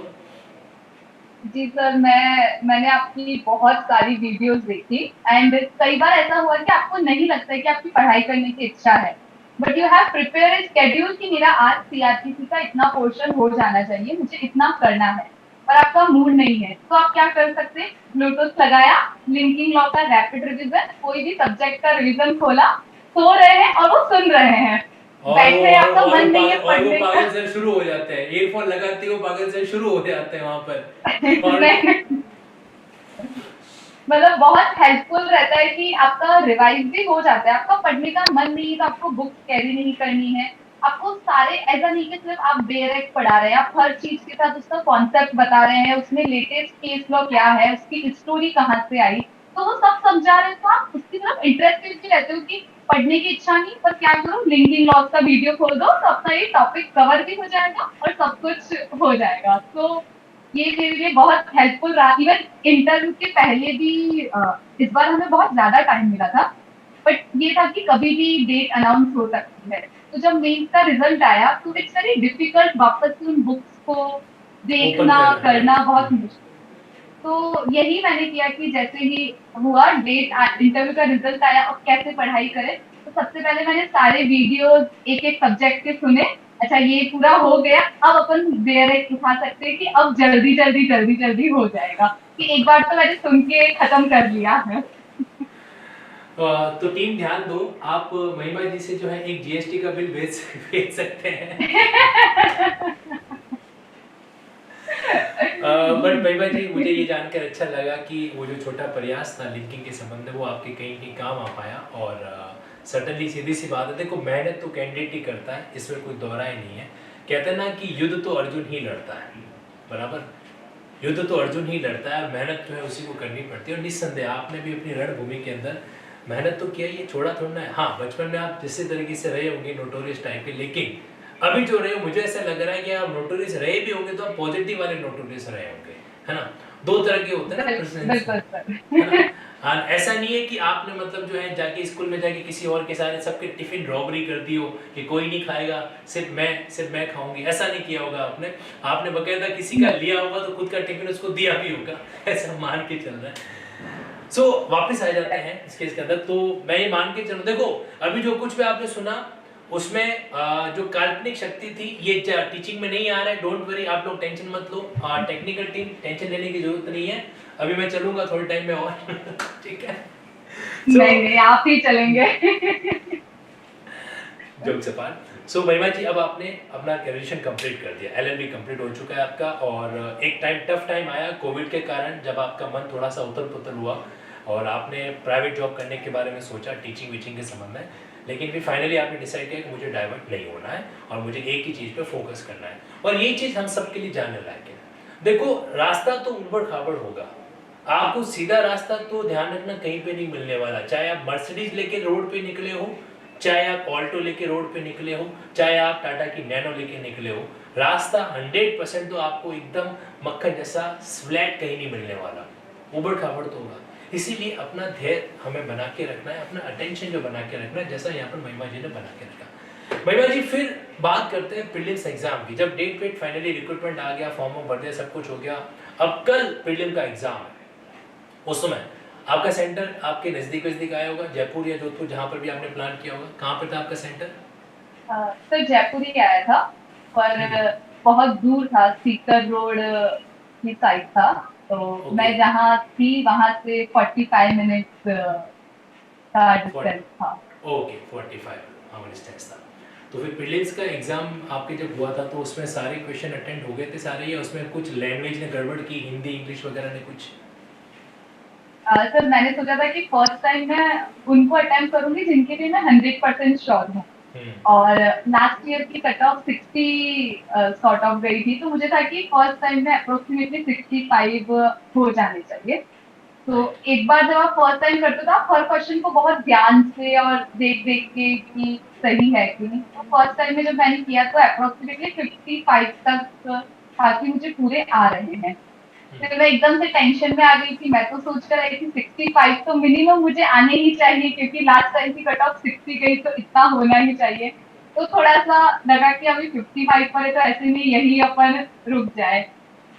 जी सर, मैंने आपकी बहुत सारी वीडियोस देखी, एंड कई बार ऐसा हुआ कि आपको नहीं लगता है कि आपकी पढ़ाई करने की इच्छा है, but you have prepare a schedule कि मेरा आज सीआरपीसी का इतना पोर्शन हो जाना चाहिए, मुझे इतना करना है, पर आपका मूड नहीं है, तो आप क्या कर सकते हैं? ब्लूटूथ लगाया, लिंकिंग लॉ का रैपिड रिवीजन, कोई भी सब्जेक्ट का रिवीजन खोला, सो रहे हैं और वो सुन रहे हैं, और वो बैठे हैं, और आपका और वो मन नहीं है पागल और वो पढ़ने का। पागल से शुरू हो जाते हैं, ईयरफोन लगाते ही वो पागल से शुरू हो जाते हैं वहां पर, और नहीं, मतलब बहुत हेल्पफुल रहता है कि आपका रिवाइज भी हो जाता है, आपका पढ़ने का मन नहीं है तो आपको बुक्स कैरी नहीं करनी है, आपको सारे ऐसा नहीं कि सिर्फ आप डायरेक्ट पढ़ा रहे हैं, आप हर चीज के साथ उसका कॉन्सेप्ट बता रहे हैं, उसमें लेटेस्ट केस लॉ क्या है, उसकी स्टोरी कहाँ से आई, तो वो सब समझा रहे हैं, तो आप उसकी तरफ इंटरेस्टेड भी रहते हो कि पढ़ने की इच्छा नहीं, पर क्या करो, लिंकिंग लॉस का वीडियो खोल दो तो अपना ये टॉपिक कवर भी हो जाएगा और सब कुछ हो जाएगा। तो ये मेरे लिए बहुत हेल्पफुल रहा, इवन इंटरव्यू के पहले भी। इस बार हमें बहुत ज्यादा टाइम मिला था, बट ये था कि कभी भी डेट अनाउंस हो सकती है, तो जब मेंस का रिजल्ट आया तो इट्स वेरी डिफिकल्ट वापस से उन बुक्स को ओपन देखना, करना, करना राइट। बहुत मुश्किल। तो यही मैंने किया कि जैसे ही हुआ डेट, इंटरव्यू का रिजल्ट आया और कैसे पढ़ाई करें, तो सबसे पहले मैंने सारे वीडियोस एक एक सब्जेक्ट के सुने। अच्छा ये पूरा हो गया, अब अपन डायरेक्ट उठा सकते हैं कि अब जल्दी जल्दी जल्दी जल्दी हो जाएगा, कि एक बार तो मैंने सुन के खत्म कर लिया है। तो टीम ध्यान दो, आप महिमा जी से जो है एक जीएसटी का बिल भेज भेज सकते हैं। बट महिमा जी, मुझे ये जानकर अच्छा लगा कि वो जो छोटा प्रयास था लिंकिंग के संबंध में, वो आपके कहीं कहीं काम आ पाया, और सर्टनली सीधी सी बात है, देखो मेहनत तो कैंडिडेट ही करता है, इसमें कोई दोहरा ही नहीं है। कहते हैं ना कि युद्ध तो अर्जुन ही लड़ता है, बराबर, युद्ध तो अर्जुन ही लड़ता है, और मेहनत जो है उसी को करनी पड़ती है, और निस्संदेह आपने भी अपनी रणभूमि के अंदर मेहनत तो किया, ये छोड़ा थोड़ा है। हाँ, बचपन में आप जिस तरीके से रहे होंगे नोटोरियस टाइप के, लेकिन अभी जो रहे हो, मुझे ऐसा लग रहा है कि आप नोटोरियस रहे भी होंगे तो आप पॉजिटिव वाले नोटोरियस रहे होंगे, है ना। दो तरह के होते हैं ना प्रेसिडेंट्स, बिल्कुल सर। है ना। हाँ, ऐसा नहीं है कि आपने मतलब जो है जाके स्कूल में जाके किसी और के सारे सबके टिफिन रॉबरी कर दी हो कि कोई नहीं खाएगा, सिर्फ मैं खाऊंगी, ऐसा नहीं किया होगा आपने। आपने बकायदा किसी का लिया होगा तो खुद का टिफिन उसको दिया भी होगा, ऐसा मान के चल रहा है। वापस आ जाते हैं इस केस के अंदर, तो मैं ये मान के चलूं, देखो अभी जो कुछ भी आपने सुना उसमें जो काल्पनिक शक्ति थी ये टीचिंग में नहीं आ रहा है, डोंट वरी, आप लोग टेंशन मत लो, टेक्निकल टीम टेंशन लेने की जरूरत नहीं है, अभी मैं चलूंगा थोड़े टाइम में और ठीक है। नहीं नहीं, आप ही चलेंगे। Jokes apart. सो महिमा जी, अब आपने अपना ग्रेजुएशन कंप्लीट कर दिया, एलएलबी कंप्लीट हो चुका है आपका, और एक टफ टाइम आया कोविड के कारण, जब आपका मन थोड़ा सा उथल पुथल हुआ और आपने प्राइवेट जॉब करने के बारे में सोचा, टीचिंग वीचिंग के संबंध में, लेकिन फिर फाइनली आपने डिसाइड किया कि मुझे डाइवर्ट नहीं होना है और मुझे एक ही चीज़ पे फोकस करना है, और ये चीज़ हम सबके लिए जानने लायक है। देखो, रास्ता तो उबड़ खाबड़ होगा, आपको सीधा रास्ता तो ध्यान रखना कहीं पे नहीं मिलने वाला, चाहे आप मर्सिडीज लेके रोड पे निकले हो, चाहे आप ऑल्टो लेके रोड पे निकले हो, चाहे आप टाटा की नैनो लेके निकले हो, रास्ता 100% तो आपको एकदम मक्खन जैसा फ्लैट कहीं नहीं मिलने वाला, उबड़ खाबड़ तो होगा। इसीलिए अपना धैर्य हमें बना के रखना है, अपना अटेंशन जो बना के रखना है, जैसा यहाँ पर महिमा जी ने बना के रखा। महिमा जी, फिर बात करते हैं प्रीलिम्स एग्जाम की। जब डेट वेट फाइनली रिक्रूटमेंट आ गया, फॉर्म भर दिया, सब कुछ हो गया, अब कल प्रीलिम का एग्जाम है, उस समय आपका सेंटर आपके नजदीक आया होगा, जयपुर या जोधपुर, जहाँ पर भी आपने प्लान किया होगा, कहाँ पर था आपका सेंटर? तो जयपुर ही आया था, पर बहुत दूर था, सीकर रोड की साइड था। तो मैं जहाँ थी वहां से 45 मिनट्स का डिस्टेंस था। ओके, 45 आवर डिस्टेंस था। तो फिर प्रीलिम्स का एग्जाम आपके जब हुआ था, तो उसमें सारे क्वेश्चन अटेंड हो गए थे सारे, या उसमें कुछ लैंग्वेज ने गड़बड़ की, हिंदी इंग्लिश वगैरह ने कुछ? सर, मैंने सोचा था कि फर्स्ट टाइम मैं उनको अटेम्प्ट करूंगी जिनके लिए मैं 100% श्योर हूँ। और लास्ट ईयर की कट ऑफ 60 सॉर्ट ऑफ गई थी, तो मुझे था कि फर्स्ट टाइम में अप्रोक्सीमेटली 65 हो जाने चाहिए। तो एक बार जब आप फर्स्ट टाइम करते हो, तो आप हर क्वेश्चन को बहुत ध्यान से और देख देख के कि सही है कि नहीं। तो फर्स्ट टाइम में जब मैंने किया, तो अप्रोक्सीमेटली 55 तक था कि मुझे पूरे आ रहे हैं। फिर मैं एकदम से टेंशन में आ गई थी, मैं तो सोच कर आई थी 65 तो मिनिमम मुझे आने ही चाहिए, क्योंकि लास्ट टाइम की कट ऑफ 60 गई, तो इतना होना ही चाहिए। तो थोड़ा सा लगा कि अभी 55 पर है, तो ऐसे में यही अपन रुक जाए।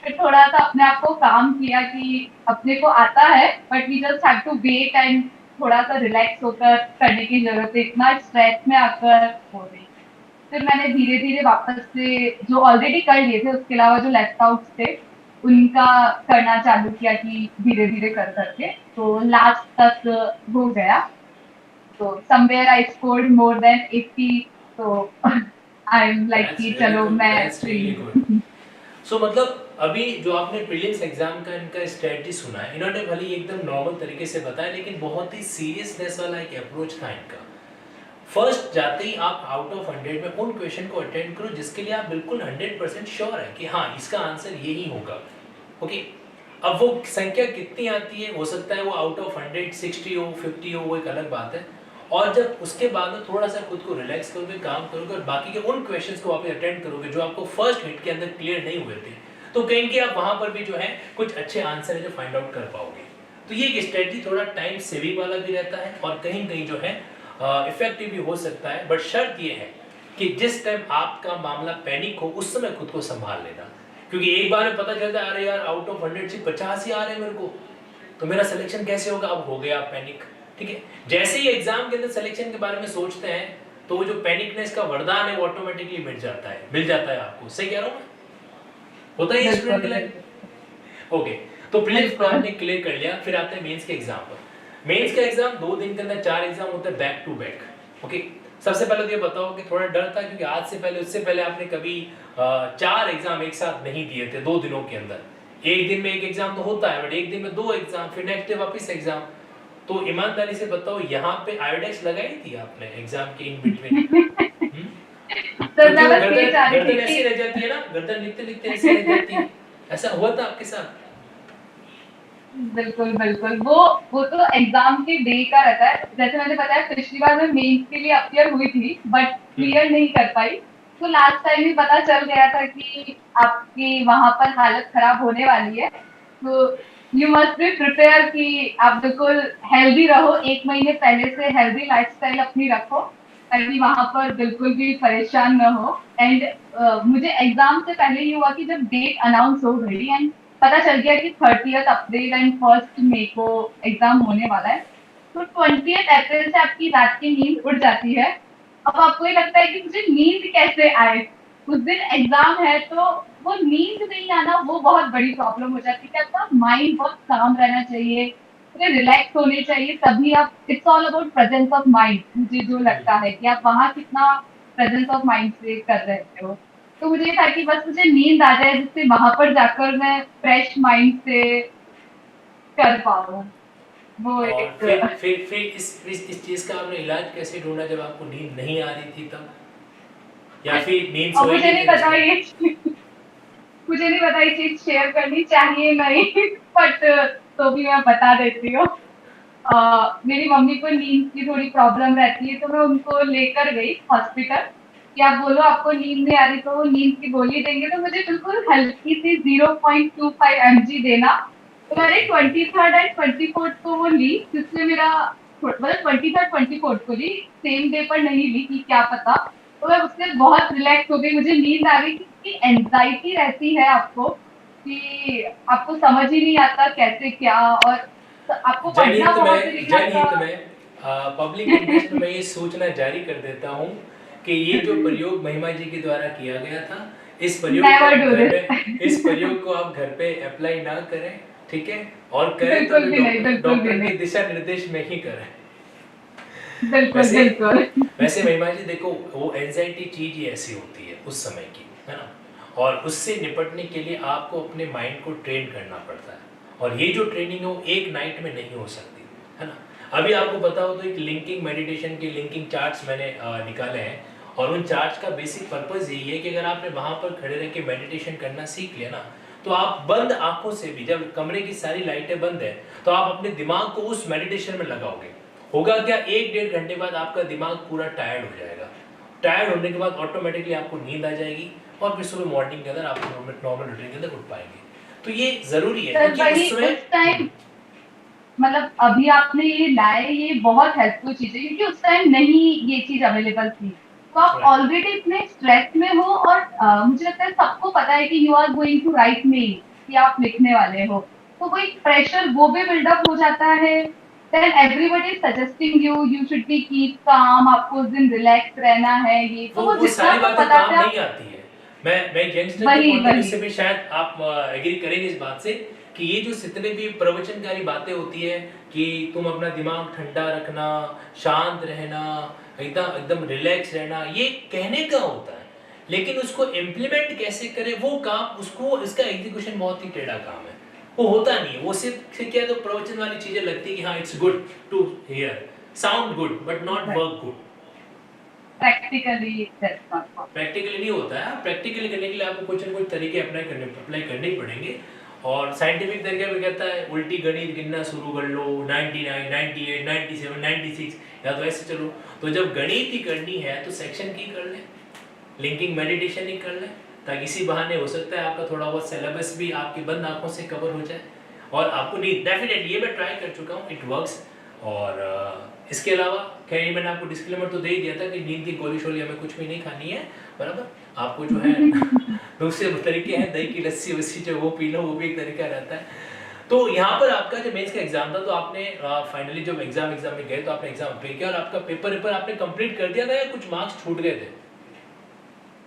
फिर थोड़ा सा अपने आप को काम किया कि अपने को आता है, but we just have to wait and थोड़ा सा रिलैक्स होकर करने की जरूरत है, इतना स्ट्रेस में आकर हो रही। फिर मैंने धीरे धीरे वापस से जो ऑलरेडी कर लिए थे, उसके अलावा जो लेफ्ट आउट थे, उनका करना चालू किया कि धीरे धीरे कर करके, तो लास्ट तक हो गया। तो somewhere I scored more than 80, तो आई एम लाइक कि चलो मैं फ्री हूँ। सो मतलब अभी जो आपने प्रीलिम्स एग्जाम का इनका स्ट्रेटजी सुना है, इन्होंने भले ही एकदम नॉर्मल तरीके से बताया, लेकिन बहुत ही सीरियसनेस वाला एक अप्रोच था इनका। फर्स्ट जाते ही आप आउट ऑफ 100 में उन क्वेश्चन को अटेंड करो जिसके लिए आप बिल्कुल 100% श्योर है कि हाँ, इसका आंसर ये ही होगा। ओके, अब वो संख्या कितनी आती है, हो सकता है वो आउट ऑफ 100 60 हो, 50 हो, वो एक अलग बात है। और जब उसके बाद में थोड़ा सा खुद को रिलैक्स करोगे, काम करोगे, और बाकी के उन क्वेश्चंस को आप अटेंड करोगे जो आपको फर्स्ट हिट के अंदर क्लियर नहीं हुए थे, तो कहीं कि आप वहां पर भी जो है कुछ अच्छे आंसर है जो फाइंड आउट कर पाओगे। तो ये एक स्ट्रेटजी थोड़ा टाइम सेविंग वाला भी रहता है, और कहीं कहीं जो है इफेक्टिव भी हो सकता है। बट शर्त ये है कि जिस टाइम आपका मामला पैनिक हो, उस समय खुद को संभाल लेना, क्योंकि एक बार में पता चलता है अरे यार आउट ऑफ 100 से 50 ही आ रहे हैं मेरे को, तो मेरा सिलेक्शन कैसे होगा, अब हो गया पैनिक। ठीक है, जैसे ही एग्जाम के अंदर सिलेक्शन के बारे में सोचते हैं, तो वो जो पैनिकनेस का वरदान है वो ऑटोमेटिकली मिल जाता है आपको। सही कह रहा हूँ मैं? होता है ये स्टूडेंट के लिए। ओके, तो प्रीलिम्स को आपने क्लियर कर लिया, फिर आते हैं मेंस के एग्जाम पर। मेंस का एग्जाम 2 दिन के अंदर 4 एग्जाम होते हैं बैक टू बैक। ओके, सबसे पहले तो ये बताओ कि थोड़ा डर था, क्योंकि आज से पहले, उससे पहले आपने कभी 4 एग्जाम एक साथ नहीं दिए थे 2 दिनों के अंदर। एक दिन में एक एग्जाम तो होता है, बट एक दिन में 2 एग्जाम, फिर नेक्स्ट डे वापस एग्जाम। तो ईमानदारी से बताओ, यहाँ पे आयोडेक्स लगाई थी आपने एग्जाम के इन बिटवीन? तो मैं बस ये चाह रही गर्दन थी ऐसी कि रह जाती है ना, गर्दन लिखते लिखते ऐसी रह जाती है, ऐसा हुआ था आपके साथ? बिल्कुल बिल्कुल, वो तो एग्जाम के डे का रहता है। जैसे मैंने बताया, पिछली बार मैं मेंस के लिए अपियर हुई थी, बट क्लियर नहीं कर पाई। तो लास्ट टाइम ही पता चल गया था कि आपकी वहां पर हालत खराब होने वाली है, तो यू मस्ट बी प्रिपेयर कि आप बिल्कुल हेल्दी रहो, 1 महीने पहले से हेल्दी लाइफस्टाइल अपनी रखो, ताकि वहां पर बिल्कुल भी परेशान न हो। एंड मुझे एग्जाम से पहले ही हुआ कि जब डेट अनाउंस हो गई एंड पता चल गया कि 30 अप्रैल एंड 1 मई को एग्जाम होने वाला है, तो 20 अप्रैल से आपकी रात की नींद उड़ जाती है। अब आपको ये लगता है कि मुझे नींद कैसे आए, उस दिन एग्जाम है, तो वो नींद नहीं आना वो बहुत बड़ी प्रॉब्लम हो जाती है। आपका माइंड बहुत काम रहना चाहिए, पूरे रिलैक्स होने चाहिए, तभी आप, it's all about presence of mind. मुझे जो लगता है कि आप वहाँ कितना प्रेजेंस ऑफ माइंड से कर रहे थे वो। तो मुझे ये था कि बस मुझे नींद आ जाए जिससे वहां पर जाकर मैं फ्रेश माइंड से कर पाऊँ। वो और एक फिर इस चीज का आपने इलाज कैसे ढूंढा जब आपको नींद नहीं आ रही थी तब, या फिर नींद और सोए मुझे नहीं नहीं थे उस पता टाइम? मुझे नहीं पता ये चीज़ शेयर करनी चाहिए नहीं बट तो भी मैं बता देती हूँ। मेरी मम्मी को नींद की थोड़ी प्रॉब्लम रहती है तो मैं उनको लेकर गई हॉस्पिटल कि आप बोलो आपको नींद नहीं आ रही तो वो नींद की गोली देंगे तो मुझे बिल्कुल हल्की सी 0.25 mg देना। तो मैंने ओके। 23rd एंड 24th को वो ली जिससे मेरा मतलब 23rd 24th को ली, सेम डे पर नहीं ली कि क्या पता। तो मैं उससे बहुत रिलैक्स हो गई, मुझे नींद आ गई क्योंकि एंजाइटी रहती है आपको कि आपको समझ ही नहीं आता कैसे क्या, और आपको पढ़ना बहुत है लेकिन जनहित आपका में पब्लिक इंटरेस्ट में मैं ये सूचना जारी कर देता हूँ कि ये जो प्रयोग महिमा जी के द्वारा किया गया था, इस प्रयोग को नेवर आप डू घर में इस दिस प्रयोग को आप घर पे अप्लाई ना करें, ठीक है? और करें तो बिल्कुल भी भी नहीं, डॉक्टर बिल्कुल भी डॉक्टर नहीं। के दिशा निर्देश में ही करें। बिल्कुल, वैसे बिल्कुल। वैसे महिमा जी देखो, वो एंजाइटी चीज ही ऐसी होती है उस समय की, है ना? और उससे निपटने के लिए आपको अपने माइंड को ट्रेन करना पड़ता है, और ये जो ट्रेनिंग है वो एक नाइट में नहीं हो सकती, है ना? अभी आपको पता हो तो एक लिंकिंग मेडिटेशन के लिंकिंग चार्ट्स मैंने निकाले हैं, और उन चार्ट्स का बेसिक पर्पस यही है कि अगर आपने वहां पर खड़े रह के मेडिटेशन करना सीख लिया ना, तो आप बंद आंखों से भी, जब कमरे की सारी लाइटें बंद है, तो आप अपने दिमाग को उस मेडिटेशन में लगाओगे। होगा क्या, 1-1.5 घंटे बाद आपका दिमाग पूरा टायर्ड हो जाएगा। टायर्ड होने के बाद ऑटोमेटिकली आपको नींद आ जाएगी, और फिर सुबह मॉर्निंग के अंदर आप नॉर्मल रूटीन के अंदर उठ पाएंगे। तो ये जरूरी है सर क्योंकि वही उस समय उस टाइम मतलब अभी आपने ये लाए, ये बहुत हेल्पफुल चीज है क्योंकि उस टाइम नहीं ये चीज अवेलेबल थी। तो आप राइट। ऑलरेडी इतने स्ट्रेस में हो और मुझे लगता है सबको पता है कि you are going to write mail, कि आप लिखने वाले हो। तो वो एक प्रेशर वो भी बिल्डअप हो जाता है। Then everybody is suggesting you you should be keep calm, आपको उस दिन रिलैक्स रहना है, ये तो वो वो जितना सारी सब बातें बताते काम हैं नहीं आप। आती है। मैं एक यंगस्टर के वही पॉइंट ऑफ व्यू वही से भी शायद आप एग्री करेंगे इस बात से, कि ये जो जितने भी प्रवचनकारी बातें होती है कि तुम अपना दिमाग ठंडा रखना, शांत रहना, एकदम एकदम रिलैक्स रहना, ये कहने का होता है, लेकिन उसको इम्प्लीमेंट कैसे करें वो काम, उसको इसका एग्जीक्यूशन बहुत ही टेढ़ा काम है। वो होता नहीं है, वो सिर्फ क्या, तो प्रवचन वाली चीजें लगती है कि हाँ it's good to hear, sound good but not work good. Practically that's not. Practically नहीं होता है। प्रैक्टिकली करने के लिए आपको कुछ ना कुछ तरीके अप्लाई करने ही पड़ेंगे। और साइंटिफिक तरीका भी कहता है उल्टी गणित गिनना शुरू कर लो, 99, 98, 97, 96, या तो ऐसे चलो। तो जब गणित ही करनी है तो सेक्शन की कर ले, लिंकिंग मेडिटेशन ही कर ले, ताकि इसी बहाने हो सकता है आपका थोड़ा बहुत सिलेबस भी आपकी बंद आंखों से कवर हो जाए, और आपको नहीं, डेफिनेटली ये मैं ट्राई कर चुका हूँ, इट वर्क्स। और इसके अलावा खैर ये मैंने आपको डिस्क्लेमर तो दे ही दिया था कि नींद की गोली शोली हमें कुछ भी नहीं खानी है, बराबर? आपको जो है दूसरे तरीके हैं, दही की लस्सी वस्सी जो वो पी लो, वो भी एक तरीका रहता है। तो यहाँ पर आपका जब मेंस का एग्जाम था तो आपने फाइनली जब एग्जाम में गए तो आपने एग्जाम अप्लाई किया, और आपका पेपर आपने कंप्लीट कर दिया था या कुछ मार्क्स छूट गए थे?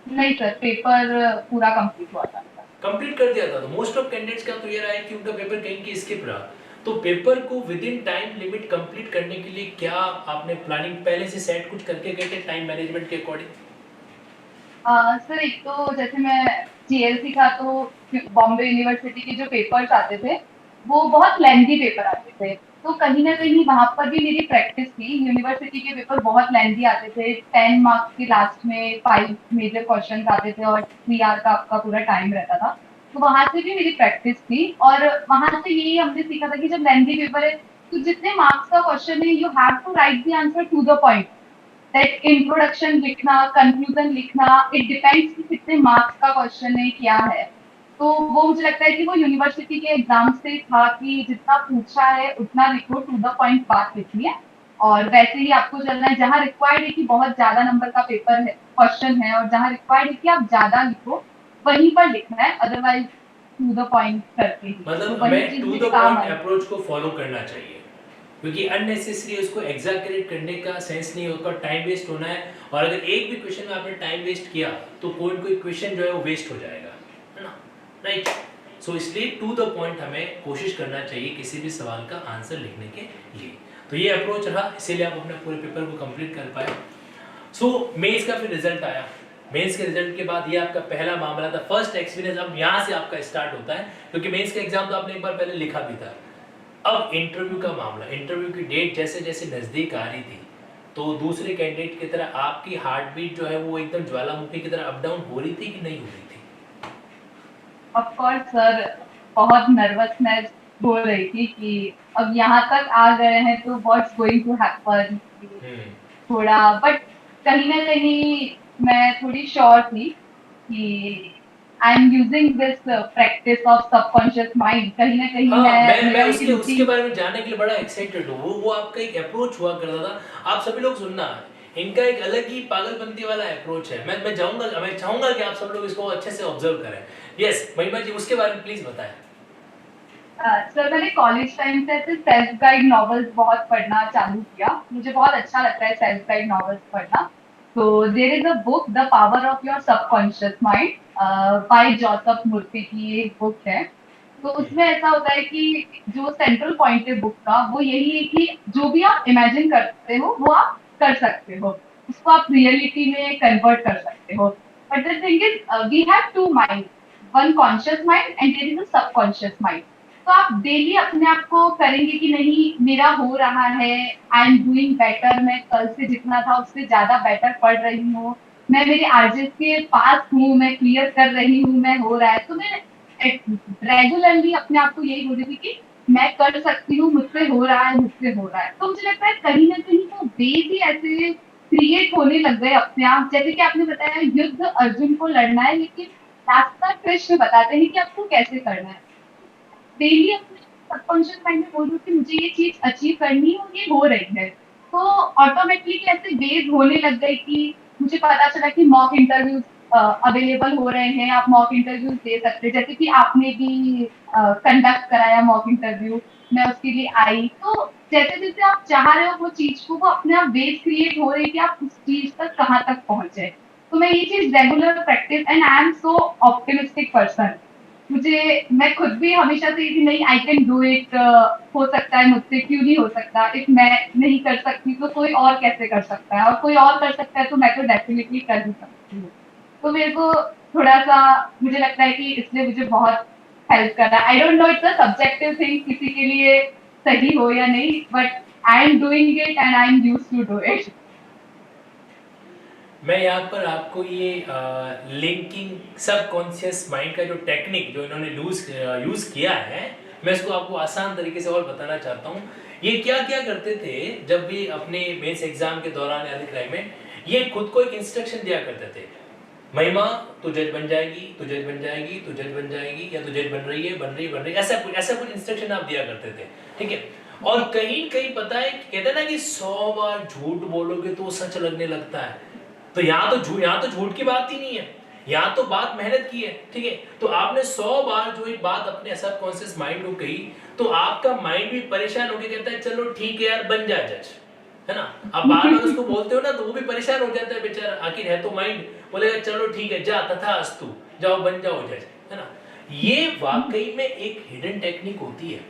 नहीं सर, पेपर पूरा कंप्लीट हुआ था। कंप्लीट कर दिया था। तो मोस्ट ऑफ कैंडिडेट्स का तो ये रहा है कि उनका पेपर कहीं की स्किप रहा। तो पेपर को with in time limit complete करने के लिए क्या आपने प्लानिंग पहले से सेट कुछ करके गए थे टाइम मैनेजमेंट के अकॉर्डिंग? सर एक तो जैसे मैं जीएलसी था तो बॉम्बे यूनिवर्सिटी के जो पेपर्स आते थे वो बहुत लेंथी पेपर आते थे। तो कहीं ना कहीं वहां पर भी मेरी प्रैक्टिस थी। यूनिवर्सिटी के पेपर बहुत लेंथी आते थे, 10 मार्क्स के लास्ट में 5 मेजर क्वेश्चन आते थे और 3 आवर का आपका पूरा टाइम रहता था। तो वहां से भी मेरी प्रैक्टिस थी, और वहां से यही हमने सीखा था कि जब लेंथी पेपर है तो जितने मार्क्स का क्वेश्चन है you have to write the answer to the point. Like introduction लिखना, कंक्लूजन लिखना, इट डिपेंड्स कि कितने मार्क्स का क्वेश्चन है, क्या है। तो वो मुझे लगता है कि वो यूनिवर्सिटी के एग्जाम से था कि जितना पूछा है उतना लिखो, टू द पॉइंट बात लिखनी है, और वैसे ही आपको चलना है। जहां रिक्वायर्ड है कि बहुत ज्यादा नंबर का पेपर है, क्वेश्चन है, और जहां रिक्वायर्ड है कि आप ज्यादा लिखो वहीं पर लिखना है, अदरवाइज टू द पॉइंट करके ही। तो मतलब वही हमें चीज टू मेरे द काम पॉइंट आई। अप्रोच को फॉलो करना चाहिए, क्योंकि अननेसेसरी उसको एग्जैगरेट करने का सेंस नहीं होगा, टाइम वेस्ट होना है। और अगर एक भी क्वेश्चन में आपने टाइम वेस्ट किया तो कोई कोई क्वेश्चन जो है वो वेस्ट हो जाएगा, है ना? राइट। सो इसलिए टू द पॉइंट हमें कोशिश करना चाहिए किसी भी सवाल का आंसर लिखने के लिए। तो ये अप्रोच रहा, इसीलिए आप अपने पूरे पेपर को कंप्लीट कर पाए। सो मेंस का फिर रिजल्ट आया, मेंस के रिजल्ट के बाद ये आपका पहला मामला था, फर्स्ट एक्सपीरियंस। अब यहाँ से आपका स्टार्ट होता है, क्योंकि मेंस का एग्जाम तो आपने एक बार पहले लिखा भी था। अब इंटरव्यू का मामला, इंटरव्यू की डेट जैसे जैसे नज़दीक आ रही थी, तो दूसरे कैंडिडेट की तरह आपकी हार्ट बीट जो है वो एकदम ज्वालामुखी की तरह अप डाउन हो रही थी कि नहीं हो रही थी? ऑफ कोर्स सर, बहुत नर्वसनेस हो रही थी कि अब यहाँ तक आ गए हैं तो व्हाट्स गोइंग टू हैपन, हम्म। थोड़ा। बट कहीं ना कहीं मैं थोड़ी श्योर थी कि I am using this practice of subconscious mind, कहीं ना कहीं हाँ, मैं मैं मेरा ये उसके उसके रूटीन। बारे में जानने के लिए बड़ा एक्साइटेड हूँ। वो आपका एक अप्रोच हुआ करता था, आप सभी लोग सुनना, इनका एक अलग ही पागलपंती वाला अप्रोच है। मैं चाहूंगा कि आप सब लोग इसको अच्छे से ऑब्जर्व करें। यस महिमा जी, उसके बारे में प्लीज बताएं। सर मैंने कॉलेज टाइम से ऐसे सेल्फ गाइड नॉवेल्स बहुत पढ़ना चालू किया, मुझे बहुत अच्छा लगता है सेल्फ गाइड नॉवेल्स पढ़ना। तो there is a book the power of your subconscious mind by Joseph Murphy की एक बुक है। तो उसमें ऐसा होता है कि जो सेंट्रल पॉइंट है बुक का वो यही है कि जो भी आप इमेजिन करते हो वो आप कर सकते हो, उसको आप रियलिटी में कन्वर्ट कर सकते हो। But the thing is we have to mind, one conscious mind and there is a subconscious mind. तो आप डेली अपने आप को करेंगे कि नहीं मेरा हो रहा है, आई एम डूइंग बेटर, मैं कल से जितना था उससे ज्यादा बेटर पढ़ रही हूँ, मैं मेरे आरजेस के पास हूँ, मैं क्लियर कर रही हूँ, मैं हो रहा है। तो मैं रेगुलरली अपने आप को यही बोल रही थी कि मैं कर सकती हूँ, मुझसे हो रहा है, मुझसे हो रहा है। तो मुझे लगता है कहीं ना कहीं वो बेस ही ऐसे क्रिएट होने लग गए अपने आप। जैसे कि आपने बताया युद्ध अर्जुन को लड़ना है, लेकिन रास्ता कृष्ण बताते हैं कि आपको कैसे करना है। डेली अपने सबकॉन्शियस माइंड में बोल रही हूँ कि मुझे ये चीज अचीव करनी है और ये हो रही है। तो ऑटोमेटिकली ऐसे बेस होने लग गई कि मुझे पता चला कि मॉक इंटरव्यूज अवेलेबल हो रहे हैं, आप मॉक इंटरव्यूज दे सकते हैं, जैसे कि आपने भी कंडक्ट कराया मॉक इंटरव्यू, मैं उसके लिए आई। तो जैसे जैसे आप चाह रहे हो वो चीज को, वो अपने आप बेस क्रिएट हो रही है कि आप उस चीज तक कहाँ तक पहुंचे। तो मैं ये चीज regular practice, and I am so optimistic person. मैं खुद भी हमेशा से थी नहीं, आई कैन डू इट, हो सकता है मुझसे, क्यों नहीं हो सकता, इफ मैं नहीं कर सकती तो कोई और कैसे कर सकता है, और कोई और कर सकता है तो मैं तो डेफिनेटली कर ही सकती हूँ। तो मेरे को थोड़ा सा मुझे लगता है कि इसने मुझे बहुत हेल्प करा। I don't know, it's a subjective thing, किसी के लिए सही हो या नहीं, but I am doing it and I am used to do it. मैं यहाँ पर आपको ये लिंकिंग सबकॉन्शियस माइंड का जो टेक्निक जो इन्होंने यूज किया है, मैं इसको आपको आसान तरीके से और बताना चाहता हूँ। ये क्या क्या करते थे जब भी अपने मेंस एग्जाम के दौरान या क्राइम में, ये खुद को एक इंस्ट्रक्शन दिया करते थे। महिमा, तू जज बन जाएगी, तू जज बन जाएगी, तू जज बन जाएगी, या तू जज बन रही है, बन रही है, ऐसा कुछ इंस्ट्रक्शन आप दिया करते थे। ठीक है। और कहीं कहीं पता है, कहते हैं ना कि 100 बार झूठ बोलोगे तो सच लगने लगता है। तो यहाँ तो झूठ की बात ही नहीं है, यहाँ तो बात मेहनत की है। ठीक है। तो आपने 100 बार जो एक बात अपने सबकॉन्शियस माइंड को कही, तो आपका माइंड भी परेशान होकर कहता है चलो ठीक है यार, बन जा जज, है ना। आप बार बार उसको बोलते हो ना, तो वो भी परेशान हो जाता है बेचारा, आखिर है तो माइंड, बोलेगा चलो ठीक है, जा तथास्तु, जाओ बन जाओ जज, है ना। ये वाकई में एक हिडन टेक्निक होती है,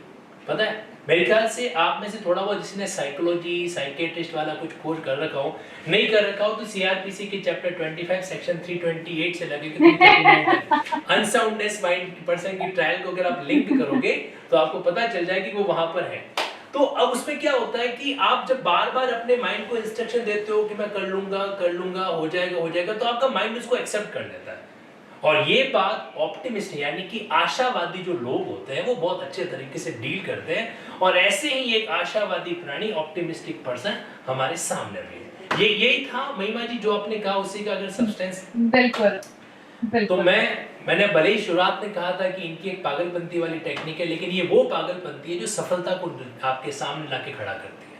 पता है। मेरे ख्याल से आप में से थोड़ा बहुत जिसने साइकोलॉजी साइकेट्रिस्ट वाला कुछ कोर्स कर रखा हो, नहीं कर रखा हो, तो सीआरपीसी के चैप्टर 25 सेक्शन 328 से लगे कि 339 तक अनसाउंडनेस माइंड पर्सन की ट्रायल को अगर आप लिंक करोगे तो आपको पता चल जाएगा कि वो वहां पर है। तो अब उसमें क्या होता है कि आप जब बार बार अपने माइंड को इंस्ट्रक्शन देते हो कि मैं कर लूंगा, हो जाएगा, तो आपका माइंड उसको एक्सेप्ट कर लेता है। और ये बात ऑप्टिमिस्ट यानी कि आशावादी जो लोग होते हैं वो बहुत अच्छे तरीके से डील करते हैं, और ऐसे ही एक आशावादी प्राणी ऑप्टिमिस्टिक पर्सन हमारे सामने भी है। ये यही था महिमा जी जो आपने कहा, उसी का अगर सब्सटेंस। बिल्कुल तो बिल्कुल। मैंने भले ही शुरुआत में कहा था कि इनकी एक पागलपंती वाली टेक्निक है, लेकिन ये वो पागलपंती है जो सफलता को आपके सामने लाके खड़ा करती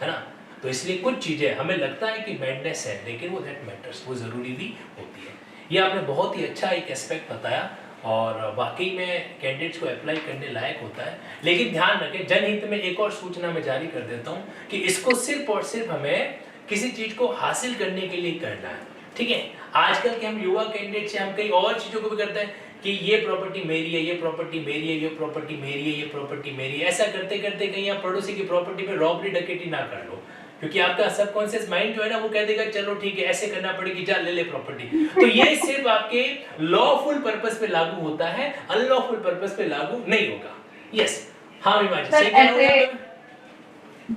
है ना। तो इसलिए कुछ चीजें हमें लगता है कि मैडनेस है, लेकिन वो दैट मैटर्स, वो जरूरी भी होती है। ये आपने बहुत ही अच्छा एक एस्पेक्ट बताया, और वाकई में कैंडिडेट्स को अप्लाई करने लायक होता है। लेकिन ध्यान रखें, जनहित में एक और सूचना मैं जारी कर देता हूँ कि इसको सिर्फ और सिर्फ हमें किसी चीज को हासिल करने के लिए करना है। ठीक है। आजकल के हम युवा कैंडिडेट से हम कई और चीजों को भी करते हैं कि ये प्रॉपर्टी मेरी है, ये प्रॉपर्टी मेरी है, ये प्रॉपर्टी मेरी है, ये प्रॉपर्टी मेरी है। ऐसा करते करते कहीं आप पड़ोसी की प्रॉपर्टी पे रॉबरी डकैती ना कर लो। क्योंकि आपका सबकॉन्शियस माइंड जो है ना वो कह देगा चलो ठीक है ऐसे करना पड़ेगी, जा ले ले प्रॉपर्टी। तो ये सिर्फ आपके लॉफुल पर्पस पे लागू होता है, अनलॉफुल पर्पस पे लागू नहीं होगा। यस, हाँ मीमा जी सर सही कह रहा हूँ ऐसे यहाँ पे?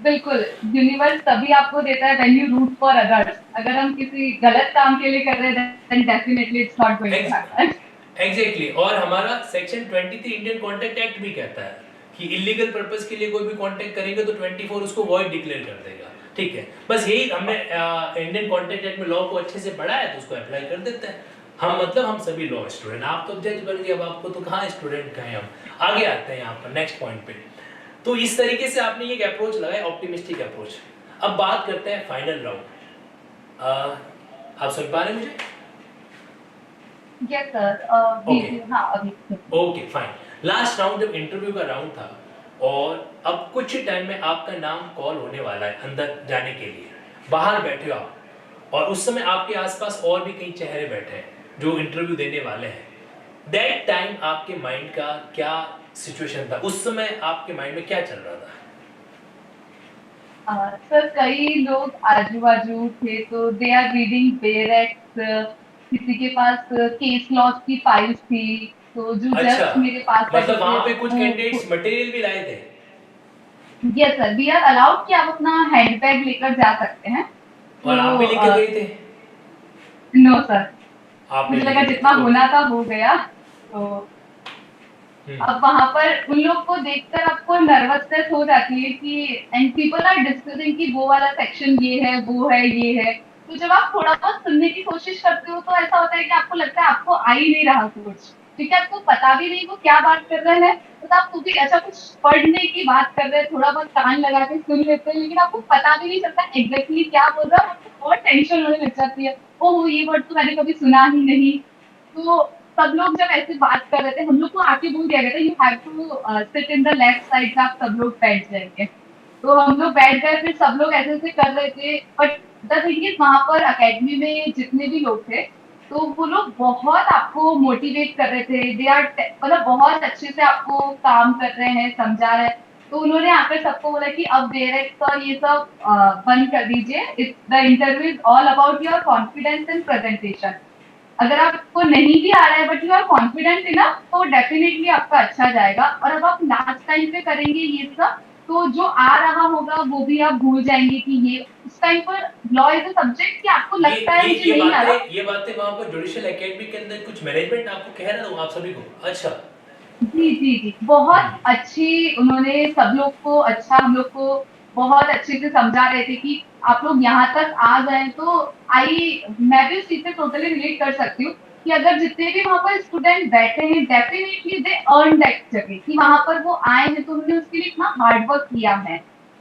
बिल्कुल, यूनिवर्स तभी आपको देता है when you root for others. अगर हम किसी गलत काम के लिए कर रहे हैं then definitely it's not going to happen. Exactly और हमारा सेक्शन 23 इंडियन कॉन्टैक्ट एक्ट भी कहता है कि इलीगल पर्पस के लिए कोई भी कॉन्टैक्ट करेंगे तो 24 उसको वॉइड डिक्लेयर कर देगा। ठीक है, बस यही हमने इंडियन कॉन्टैक्ट एक्ट में लॉ को अच्छे से पढ़ा है तो उसको अप्लाई कर देते हैं हम। मतलब हम सभी लॉ स्टूडेंट, आप तो जज बन गए, अब आपको तो कहाँ स्टूडेंट कहें हम। आगे आते हैं यहाँ पर नेक्स्ट पॉइंट पे। तो इस तरीके से आपने एक अप्रोच लगाया, ऑप्टिमिस्टिक अप्रोच। अब बात करते हैं फाइनल राउंड। आप सुन पा रहे हैं मुझे? Yes sir, Okay. हाँ अभी ओके फाइन। लास्ट राउंड जब इंटरव्यू का राउंड था और अब कुछ ही टाइम में आपका नाम कॉल होने वाला है अंदर जाने के लिए, बाहर बैठे हो आप और उस समय आपके आसपास और भी कई चेहरे बैठे हैं जो इंटरव्यू देने वाले हैं। दैट टाइम आपके माइंड का क्या सिचुएशन था? उस समय आपके माइंड में क्या चल रहा था? सर कई लोग आजू बाजू थे तो दे आर रीडिंग बेरेक्स, किसी के पास केस लॉस की फाइल्स थी, तो जो अच्छा, जस्ट मेरे पास बैठे मतलब थे वहां पे कुछ वो। कैंडिडेट्स मटेरियल भी लाए थे? Yes sir, we are allowed कि आप अपना हैंड बैग लेकर जा सकते हैं। और आप भी तो लेके गए थे? नो सर, आप नहीं मुझे लगा लेके गए जितना थे, होना ओके। था हो गया। तो अब वहां पर उन लोग को देखकर आपको नर्वसनेस हो जाती है कि एंड पीपल आर डिस्कसिंग कि वो वाला सेक्शन ये है वो है ये है। तो जब आप थोड़ा बहुत सुनने की कोशिश करते हो तो ऐसा होता है कि आपको लगता है आपको आ ही नहीं रहा कुछ, ठीक है, आपको पता भी नहीं वो क्या बात कर रहे हैं। तो आप तो भी अच्छा कुछ पढ़ने की बात कर रहे हैं, थोड़ा बहुत कान लगा के सुन लेते हैं, लेकिन आपको पता भी नहीं चलता एग्जैक्टली क्या बोल रहा है, आपको बहुत टेंशन होने लग जाती है। ओह ये वर्ड तो मैंने कभी सुना ही नहीं। तो सब लोग जब ऐसे बात कर रहे थे हम लोग को आके बोल दिया गया था you have to sit in the left side, आप सब लोग बैठ जाएंगे। तो हम लोग बैठ गए, फिर सब लोग ऐसे ऐसे कर रहे थे। बट द थिंग इज वहां पर अकेडमी में जितने भी लोग थे तो वो लोग बहुत आपको मोटिवेट कर रहे थे, दे आर मतलब बहुत अच्छे से आपको काम कर रहे हैं, समझा रहे हैं। तो उन्होंने आकर सबको बोला कि अब डायरेक्ट और ये सब बंद कर दीजिए, it's the interview is all about your confidence in presentation. अगर आपको नहीं भी आ रहा है but you are confident enough तो डेफिनेटली आपका अच्छा जाएगा। और अब आप लास्ट टाइम पे करेंगे ये सब तो जो आ रहा होगा वो भी आप भूल जाएंगे कि ये उस टाइम पर लॉ इज अ सब्जेक्ट कि आपको ये लगता है ये मुझे ये नहीं आ रहा। बातें वहां पर जुडिशियल एकेडमी के अंदर कुछ मैनेजमेंट आपको कह रहा था आप सभी को? अच्छा। जी जी जी, बहुत हम्म। अच्छी उन्होंने सब लोग को अच्छा हम लोग को बहुत अच्छे से समझा रहे थे कि आप लोग यहाँ तक आ गए। तो आई मैं भी उस चीज से टोटली रिलेट कर सकती हूँ कि अगर जितने भी वहां पर स्टूडेंट बैठे हैं डेफिनेटली दे अर्न दैट जगह कि वहां पर वो आए हैं तो उन्होंने उसके लिए इतना हार्ड वर्क किया है।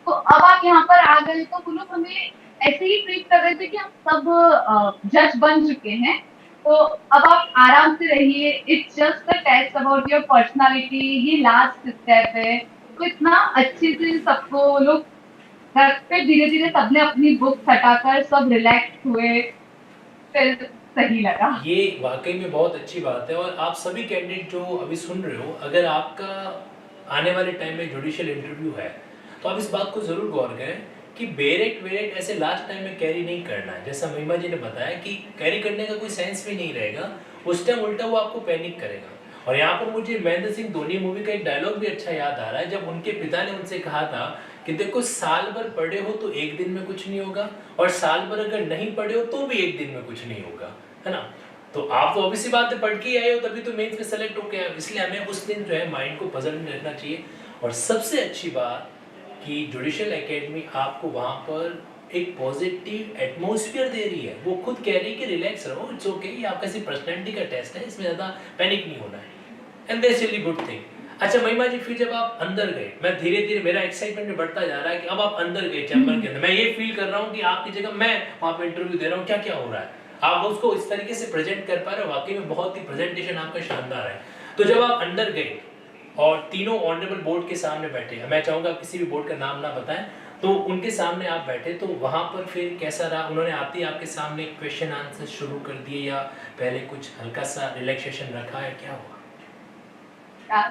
तो अब आप यहाँ पर आ गए तो वो लोग हमें ऐसे ही ट्रीट कर रहे थे कि हम सब जज बन चुके हैं। तो अब आप आराम से रहिए, it's just a test about your personality, ये लास्ट स्टेप है। तो इतना अच्छे से सबको लोग घर पे धीरे धीरे सबने अपनी बुक हटाकर सब रिलैक्स हुए, फिर सही लगा। ये वाकई में बहुत अच्छी बात है और आप सभी कैंडिडेट जो अभी सुन रहे हो, अगर आपका आने वाले टाइम में जुडिशियल इंटरव्यू है तो आप इस बात को ज़रूर गौर करें कि बेरेक्ट वेरेक्ट ऐसे लास्ट टाइम में कैरी नहीं करना है। जैसा महिमा जी ने बताया कि कैरी करने का कोई सेंस भी नहीं रहेगा, उस टाइम उल्टा वो आपको पैनिक करेगा। और यहाँ पर मुझे महेंद्र सिंह धोनी मूवी का एक डायलॉग भी अच्छा याद आ रहा है, जब उनके पिता ने उनसे कहा था कि देखो साल भर पढ़े हो तो एक दिन में कुछ नहीं होगा और साल भर अगर नहीं पढ़े हो तो भी एक दिन में कुछ नहीं होगा, है ना। तो आप तो ऑब्वियसली बात है पढ़ के आए हो तभी तो मेंस में सेलेक्ट होके आए हो, इसलिए हमें उस दिन जो है माइंड को पजल में रखना चाहिए। और सबसे अच्छी बात कि जुडिशियल एकेडमी आपको वहाँ पर एक पॉजिटिव एटमॉस्फेयर दे रही है। वो खुद कह रही है कि रिलैक्स रहो, इट्स ओके, ये आपका सिर्फ पर्सनैलिटी का टेस्ट है, इसमें ज़्यादा पैनिक नहीं होना है। And that's really good thing. अच्छा महिमा जी, फिर जब आप अंदर गए, मैं धीरे धीरे मेरा एक्साइटमेंट भी बढ़ता जा रहा है कि अब आप अंदर गए चैम्बर के अंदर, मैं ये फील कर रहा हूँ कि आपकी जगह मैं वहाँ पे इंटरव्यू दे रहा हूँ, क्या क्या हो रहा है, आप उसको इस तरीके से प्रेजेंट कर पा रहे हो, वाकई में बहुत ही प्रेजेंटेशन आपका शानदार है। तो जब आप अंदर गए और तीनों ऑनरेबल बोर्ड के सामने बैठे, मैं चाहूंगा किसी भी बोर्ड का नाम ना बताएं, तो उनके सामने आप बैठे, तो वहां पर फिर कैसा रहा? उन्होंने आते ही आपके सामने क्वेश्चन आंसर शुरू कर दिए या पहले कुछ हल्का सा रिलैक्सेशन रखा है, क्या हुआ?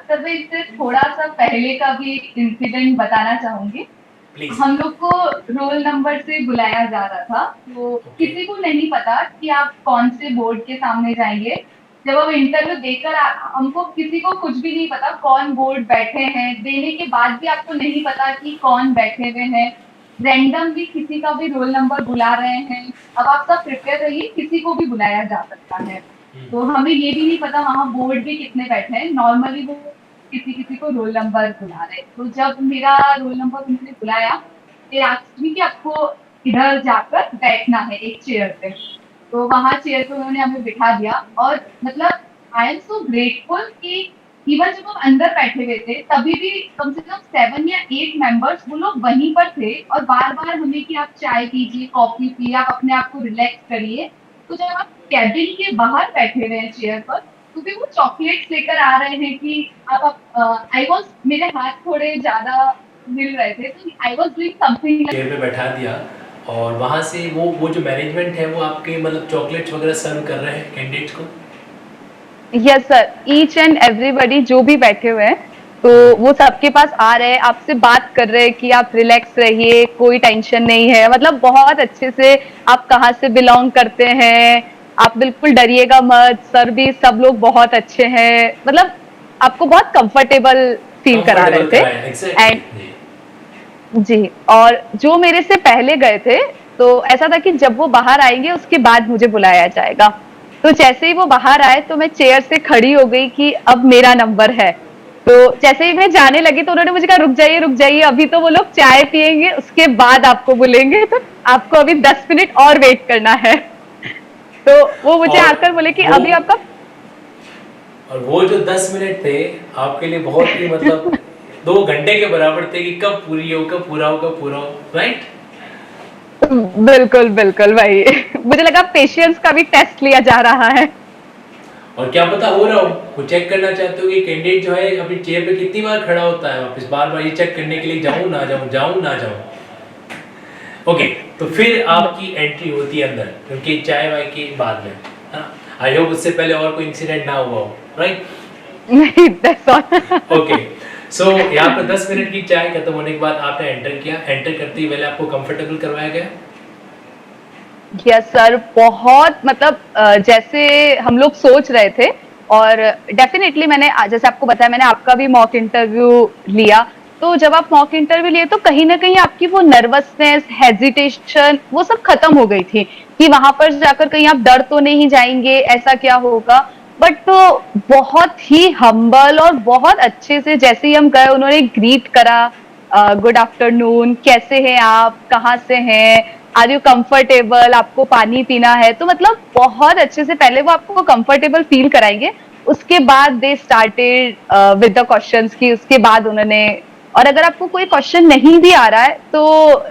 सर मैं इससे थोड़ा सा पहले का भी इंसिडेंट बताना चाहूंगी। प्लीज। हम लोग को रोल नंबर से बुलाया जा रहा था, तो ओके। किसी को नहीं पता कि आप कौन से बोर्ड के सामने जाएंगे। जब हम इंटरव्यू देकर हमको किसी को कुछ भी नहीं पता कौन बोर्ड बैठे हैं, देने के बाद भी आपको नहीं पता कि कौन बैठे हुए हैं। रैंडम भी किसी का भी रोल नंबर बुला रहे हैं। अब आप सब प्रिपेयर रहिए, किसी को भी बुलाया जा सकता है। तो हमें ये भी नहीं पता वहाँ बोर्ड भी कितने बैठे हैं, नॉर्मली वो किसी किसी को रोल नंबर बुला रहे। तो जब मेरा रोल नंबर उन्होंने बुलाया, फिर आस्क्ड मी कि आपको इधर जाकर बैठना है एक चेयर पे। तो वहाँ चेयर पे उन्होंने हमें बिठा दिया, और मतलब आई एम सो ग्रेटफुल कि इवन जब हम अंदर बैठे हुए थे तभी भी कम से कम 7 या 8 मेंबर्स वो लोग वहीं पर थे, और बार बार हमें कि आप चाय पीजिए, कॉफी पिए, आप अपने आप को रिलैक्स करिए। तो जब आप कैबिन के बाहर बैठे हुए हैं चेयर पर, तो भी वो चॉकलेट्स लेकर आ रहे हैं कि आप आई वॉज मेरे हाथ थोड़े ज्यादा मिल रहे थे, तो I was doing something. Chair पे बैठा दिया, और वहाँ से वो जो मैनेजमेंट है वो आपके मतलब चॉकलेट्स वगैरह सर्व कर रहे हैं कैंडिडेट्स को। Yes sir, each and everybody जो भी बैठे हुए हैं, तो वो सबके पास आ रहे हैं, आपसे बात कर रहे हैं कि आप रिलैक्स रहिए, कोई टेंशन नहीं है। मतलब बहुत अच्छे से, आप कहाँ से बिलोंग करते हैं, आप बिल्कुल डरिएगा मत। सर भी सब लोग बहुत अच्छे हैं, मतलब आपको बहुत कंफर्टेबल फील करा रहे कंफर्टेबल थे। कराया एंड एग्जैक्टली। जी, और जो मेरे से पहले गए थे, तो ऐसा था कि जब वो बाहर आएंगे उसके बाद मुझे बुलाया जाएगा। तो जैसे ही वो बाहर आए तो मैं चेयर से खड़ी हो गई कि अब मेरा नंबर है। तो जैसे ही मैं जाने लगी तो उन्होंने मुझे कहा रुक जाइए, अभी तो वो लोग चाय पियेंगे, उसके बाद आपको बुलेंगे, तो आपको अभी 10 मिनट और वेट करना है। तो वो मुझे और आकर बोले कि वो अभी आपका और वो जो 10 मिनट थे आपके लिए बहुत ही मतलब 2 घंटे के बराबर थे कि कब पूरी हो, कब पूरा हो, कब पूरा हो, राइट। बिल्कुल बिल्कुल भाई। मुझे लगा पेशेंस का भी टेस्ट लिया जा रहा है। और क्या पता हो रहा हो, वो चेक करना चाहते हो कि कैंडिडेट जो है अपनी चेयर पे कितनी बार खड़ा होता है वापस, बार बार ये चेक करने के लिए जाऊं ना जाऊं, जाऊं ना जाऊं। ओके, तो फिर आपकी एंट्री होती है अंदर, क्योंकि चाय वाय के बाद में, आई होप उससे पहले और कोई इंसिडेंट ना हुआ हो, राइट। नहीं, that's all। ओके, सो यहाँ पर 10 मिनट की चाय खत्म होने के बाद आपने एंटर किया। एंटर करते ही पहले आपको कंफर्टेबल करवाया गया। यस सर, बहुत मतलब जैसे हम लोग सोच रहे थे। और डेफिनेटली मैंने जैसे आपको बताया, मैंने आपका भी मॉक इंटरव्यू लिया। तो जब आप मॉक इंटरव्यू लिए तो कहीं ना कहीं आपकी वो नर्वसनेस, हेजिटेशन, वो सब खत्म हो गई थी कि वहां पर जाकर कहीं आप डर तो नहीं जाएंगे, ऐसा क्या होगा। बट तो बहुत ही हम्बल और बहुत अच्छे से जैसे ही हम गए उन्होंने ग्रीट करा, गुड आफ्टरनून, कैसे हैं आप, कहाँ से हैं, आर यू कंफर्टेबल, आपको पानी पीना है। तो मतलब बहुत अच्छे से पहले वो आपको कंफर्टेबल फील कराएंगे, उसके बाद they started with the questions की, उसके बाद उन्होंने, और अगर आपको कोई क्वेश्चन नहीं भी आ रहा है तो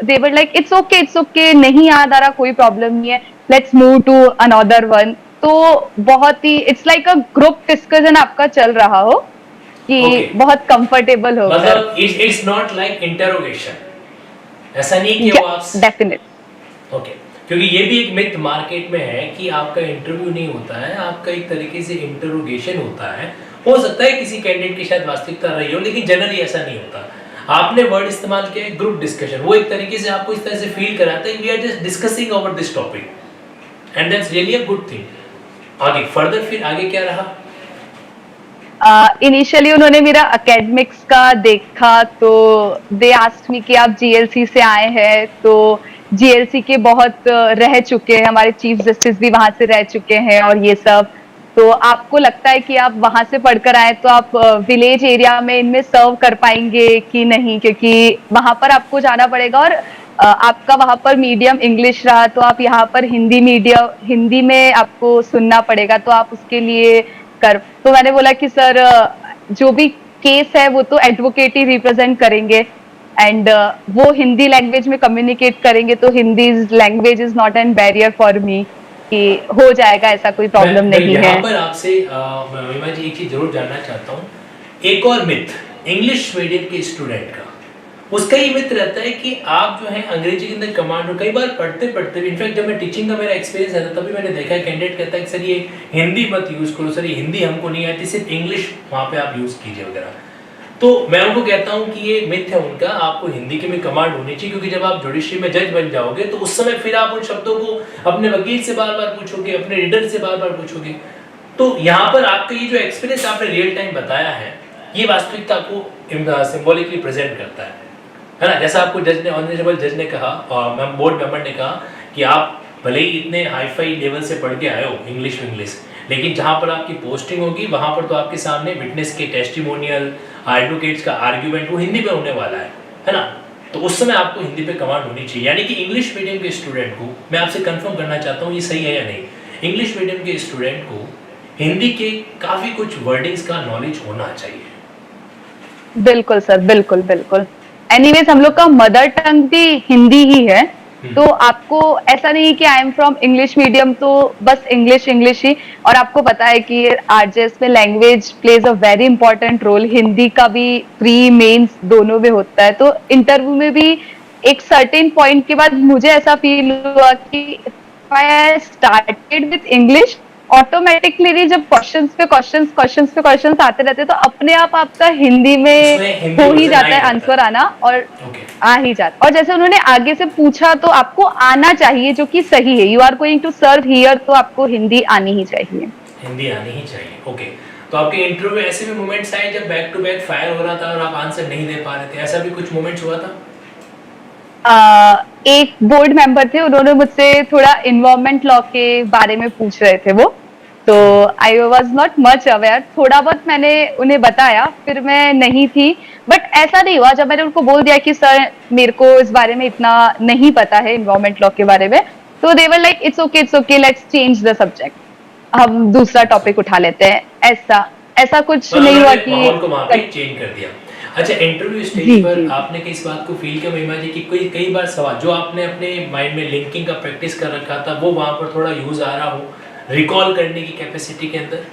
they were like it's okay, नहीं याद आ रहा कोई प्रॉब्लम नहीं है, let's move to another one. तो बहुत ही it's like a group discussion आपका चल रहा हो कि ओके, बहुत कंफर्टेबल होकर। मतलब इट्स नॉट लाइक इंटरोगेशन, ऐसा नहीं कि वो आप डेफिनेट। ओके, क्योंकि ये भी एक मिथ मार्केट में है कि आपका इंटरव्यू नहीं होता है, आपका एक तरीके से इंटरोगेशन होता है। हो सकता है किसी कैंडिडेट की शायद वास्तविकता रही हो, लेकिन जनरली ऐसा नहीं होता। आपने वर्ड इस्तेमाल किया है ग्रुप डिस्कशन, वो एक तरीके से आपको इस तरह से फील कराता है we are just discussing over this topic, and that's really a good thing. आगे फर्दर फिर आगे क्या रहा? इनिशियली उन्होंने मेरा एकेडमिक्स का देखा, तो दे आस्क्ड मी कि आप जीएलसी से आए हैं, तो जीएलसी के बहुत रह चुके हैं, हमारे चीफ जस्टिस भी वहां से रह चुके हैं और ये सब। तो आपको लगता है कि आप वहां से पढ़कर आए तो आप विलेज एरिया में इनमें सर्व कर पाएंगे कि नहीं, क्योंकि वहां पर आपको जाना पड़ेगा, और आपका वहां पर मीडियम इंग्लिश रहा तो आप यहाँ पर हिंदी में आपको सुनना पड़ेगा, तो आप उसके लिए कर। तो मैंने बोला कि सर जो भी केस है वो तो एडवोकेट ही रिप्रेजेंट करेंगे, एंड वो हिंदी लैंग्वेज में कम्युनिकेट करेंगे, तो Hindi language is not an barrier for me, कि हो जाएगा, ऐसा कोई प्रॉब्लम मैं नहीं यहाँ है। पर आपसे महिमा जी एक चीज जरूर जानना चाहता हूँ। एक और मिथ इंग्लिश मीडियम के स्टूडेंट का, उसका ये मिथ रहता है कि आप जो है अंग्रेजी के अंदर कमांड, कई बार पढ़ते पढ़ते, इनफैक्ट जब मैं टीचिंग का मेरा एक्सपीरियंस है तभी मैंने देखा है कैंडिडेट कहता है कि सर ये हिंदी मत यूज करो, सर ये हिंदी हमको नहीं आती, सिर्फ इंग्लिश वहाँ पे आप यूज कीजिए वगैरह। तो मैं उनको कहता हूँ कि ये मिथ है उनका, आपको हिंदी की में कमांड होनी चाहिए, क्योंकि जब आप जुडिशरी में जज बन जाओगे तो उस समय फिर आप उन शब्दों को अपने वकील से बार बार पूछोगे, अपने रीडर से बार बार पूछोगे। तो यहाँ पर आपका ये जो एक्सपीरियंस आपने रियल टाइम बताया है, ये वास्तविकता को सिंबॉलिकली प्रेजेंट करता है ना। जैसा आपको जज ने, ऑनरेबल जज ने कहा और बोर्ड मेंबर ने कहा कि आप भले ही इतने हाईफाई लेवल से पढ़ के आए हो इंग्लिश, लेकिन जहाँ पर आपकी पोस्टिंग होगी वहाँ पर तो आपके सामने विटनेस के टेस्टिमोनियल, एडवोकेट्स का आर्ग्यूमेंट वो हिंदी पे होने वाला है ना। तो उस समय आपको हिंदी पे कमांड होनी चाहिए। यानी कि इंग्लिश मीडियम के स्टूडेंट को, मैं आपसे कंफर्म करना चाहता हूँ ये सही है या नहीं, इंग्लिश मीडियम के स्टूडेंट को हिंदी के काफ़ी कुछ वर्डिंग्स का नॉलेज होना चाहिए। बिल्कुल सर, बिल्कुल बिल्कुल। एनीवेज हम लोग का मदर टंग भी हिंदी ही है, तो आपको ऐसा नहीं कि I am from English medium तो बस इंग्लिश ही। और आपको पता है कि आरजेएस में language plays a very important role, Hindi का भी प्री मेंस दोनों में होता है। तो इंटरव्यू में भी एक सर्टेन पॉइंट के बाद मुझे ऐसा फील हुआ कि I started with English, automatically जब क्वेश्चंस आते रहते तो अपने आप आपका हिंदी में हो ही जाता है आंसर आना, और आ ही जाता। और जैसे उन्होंने आगे से पूछा तो आपको आना चाहिए, जो कि सही है। You are going to serve here, तो आपको हिंदी आनी ही चाहिए। हिंदी आनी ही चाहिए, ओके। तो आपके इंटरव्यू में ऐसे भी मोमेंट्स आए जब बैक टू बैक फायर हो रहा था और आप आंसर नहीं दे पा रहे थे, ऐसा भी कुछ मोमेंट्स हुआ था? एक बोर्ड मेंबर थे, उन्होंने मुझसे थोड़ा इन्वायरमेंट लॉ के बारे में पूछ रहे थे वो, तो I was not much aware. थोड़ा बहुत मैंने उन्हें बताया, फिर मैं नहीं थी। बट ऐसा नहीं हुआ, जब मैंने उनको बोल दिया कि सर मेरे को इस बारे में इतना नहीं पता है इन्वायरमेंट लॉ के बारे में, तो they were like it's okay let's change the subject, हम दूसरा टॉपिक उठा लेते हैं। ऐसा कुछ नहीं हुआ कि माहौल को वहां पे चेंज कर दिया। अच्छा, इंटरव्यू स्टेज पर आपने किस बात को फील किया महिमा जी, कि कई बार सवाल जो आपने अपने माइंड में लिंकिंग का प्रैक्टिस कर रखा था वो वहां पर थोड़ा यूज आ रहा हो, रिकॉल करने की कैपेसिटी के अंदर?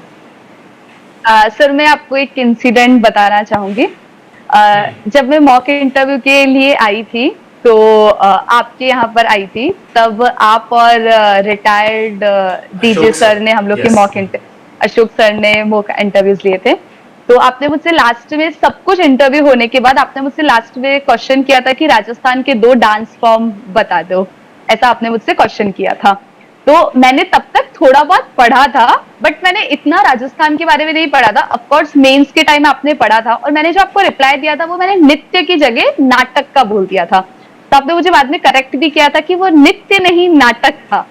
सर मैं आपको एक इंसिडेंट बताना चाहूंगी। जब मैं मॉक इंटरव्यू के लिए आई थी, तो आपके यहाँ पर आई थी, तब आप और रिटायर्ड डीजे सर ने हम लोग के अशोक सर ने मॉक इंटरव्यूज लिए थे। तो आपने मुझसे लास्ट में, सब कुछ इंटरव्यू होने के बाद आपने मुझसे लास्ट में क्वेश्चन किया था कि राजस्थान के 2 डांस फॉर्म बता दो, ऐसा आपने मुझसे क्वेश्चन किया था। तो मैंने तब तक थोड़ा बहुत पढ़ा था, बट मैंने इतना राजस्थान के बारे में नहीं पढ़ा था। ऑफ कोर्स मेंस के टाइम आपने पढ़ा था, और मैंने जो आपको रिप्लाई दिया था वो मैंने नृत्य की जगह नाटक का बोल दिया था। तो आपने मुझे बाद में करेक्ट भी किया था कि वो नृत्य नहीं नाटक था।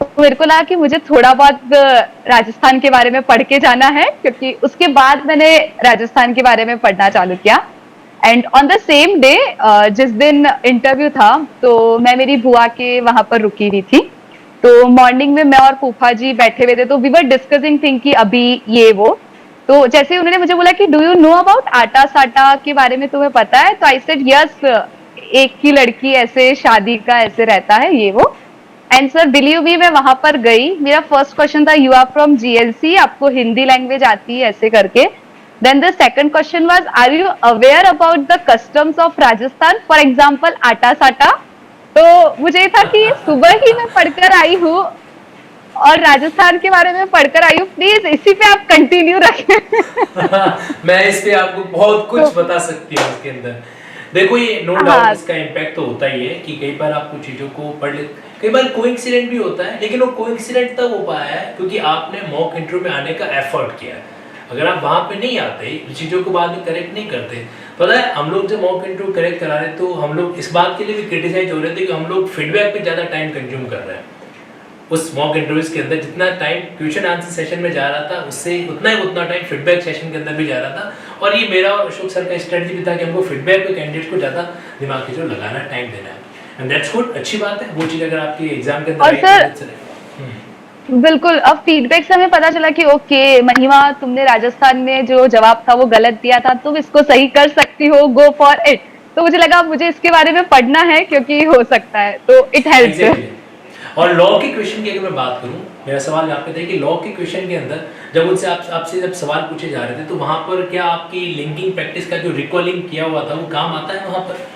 तो मेरे को लगा कि मुझे थोड़ा बहुत राजस्थान के बारे में पढ़ के जाना है, क्योंकि उसके बाद मैंने राजस्थान के बारे में पढ़ना चालू किया। And on the same day, जिस दिन इंटरव्यू था, तो मैं मेरी बुआ के वहां पर रुकी हुई थी। तो मॉर्निंग में मैं और फूफा जी बैठे हुए थे, तो वी वर डिस्कसिंग थिंग कि अभी ये वो। तो जैसे उन्होंने मुझे बोला कि डू यू नो अबाउट आटा साटा के बारे में तुम्हें पता है, तो आई सेड यस, एक ही लड़की ऐसे शादी का ऐसे रहता है ये वो। एंड सर बिलीव मी, मैं वहां पर गई, मेरा फर्स्ट क्वेश्चन था यू आर फ्रॉम जीएलसी, आपको हिंदी लैंग्वेज आती है ऐसे करके। Then the second question was are you aware about the customs of Rajasthan, for example आटा साटा। तो मुझे था कि सुबह ही मैं पढ़कर आई हूँ और राजस्थान के बारे में पढ़कर आई हूँ, प्लीज इसी पे आप कंटिन्यू रखें। मैं इस पे आपको बहुत कुछ बता सकती हूँ इसके अंदर। देखो ये नो डाउट इसका इम्पैक्ट तो होता ही है कि कई बार आप कुछ चीजों को पढ़ ले, कई बार कोइंसिडेंट भी होता है, लेकिन वो कोइंसिडेंट तब हो पाया है क्योंकि आपने मॉक इंटरव्यू में आने का एफर्ट किया है। अगर आप वहां पे नहीं आते, चीजों को बाद में करेक्ट नहीं करते, पता है हम लोग जब मॉक इंटरव्यू करेक्ट करा रहे तो हम लोग इस बात के लिए भी क्रिटिसाइज हो रहे थे कि हम लोग फीडबैक पे ज्यादा टाइम कंज्यूम कर रहे हैं। उस मॉक इंटरव्यूज के अंदर जितना टाइम क्वेश्चन आंसर सेशन में जा रहा था, उससे उतना टाइम फीडबैक सेशन के अंदर भी जा रहा था। और ये मेरा और अशोक सर का स्ट्रेटजी भी था कि हमको फीडबैक पे कैंडिडेट को ज्यादा दिमाग की जो लगाना, टाइम देना है। एंड दैट्स गुड, अच्छी बात है वो चीज अगर आपकी एग्जाम के अंदर। बिल्कुल, अब फीडबैक से हमें पता चला कि ओके महिमा, तुमने राजस्थान में जो जवाब था वो गलत दिया था, तुम इसको सही कर सकती हो, गो फॉर इट। तो मुझे लगा मुझे इसके बारे में पढ़ना है क्योंकि हो सकता है, तो इट हेल्प्स। और लॉ के क्वेश्चन की अगर मैं बात करूं, मेरा सवाल यहाँ पे था कि लॉ के क्वेश्चन के अंदर जब उनसे आपसे जब सवाल पूछे जा रहे थे तो वहां पर क्या आपकी लिंकिंग प्रैक्टिस का जो रिकॉलिंग किया हुआ था वो काम आता है वहां पर?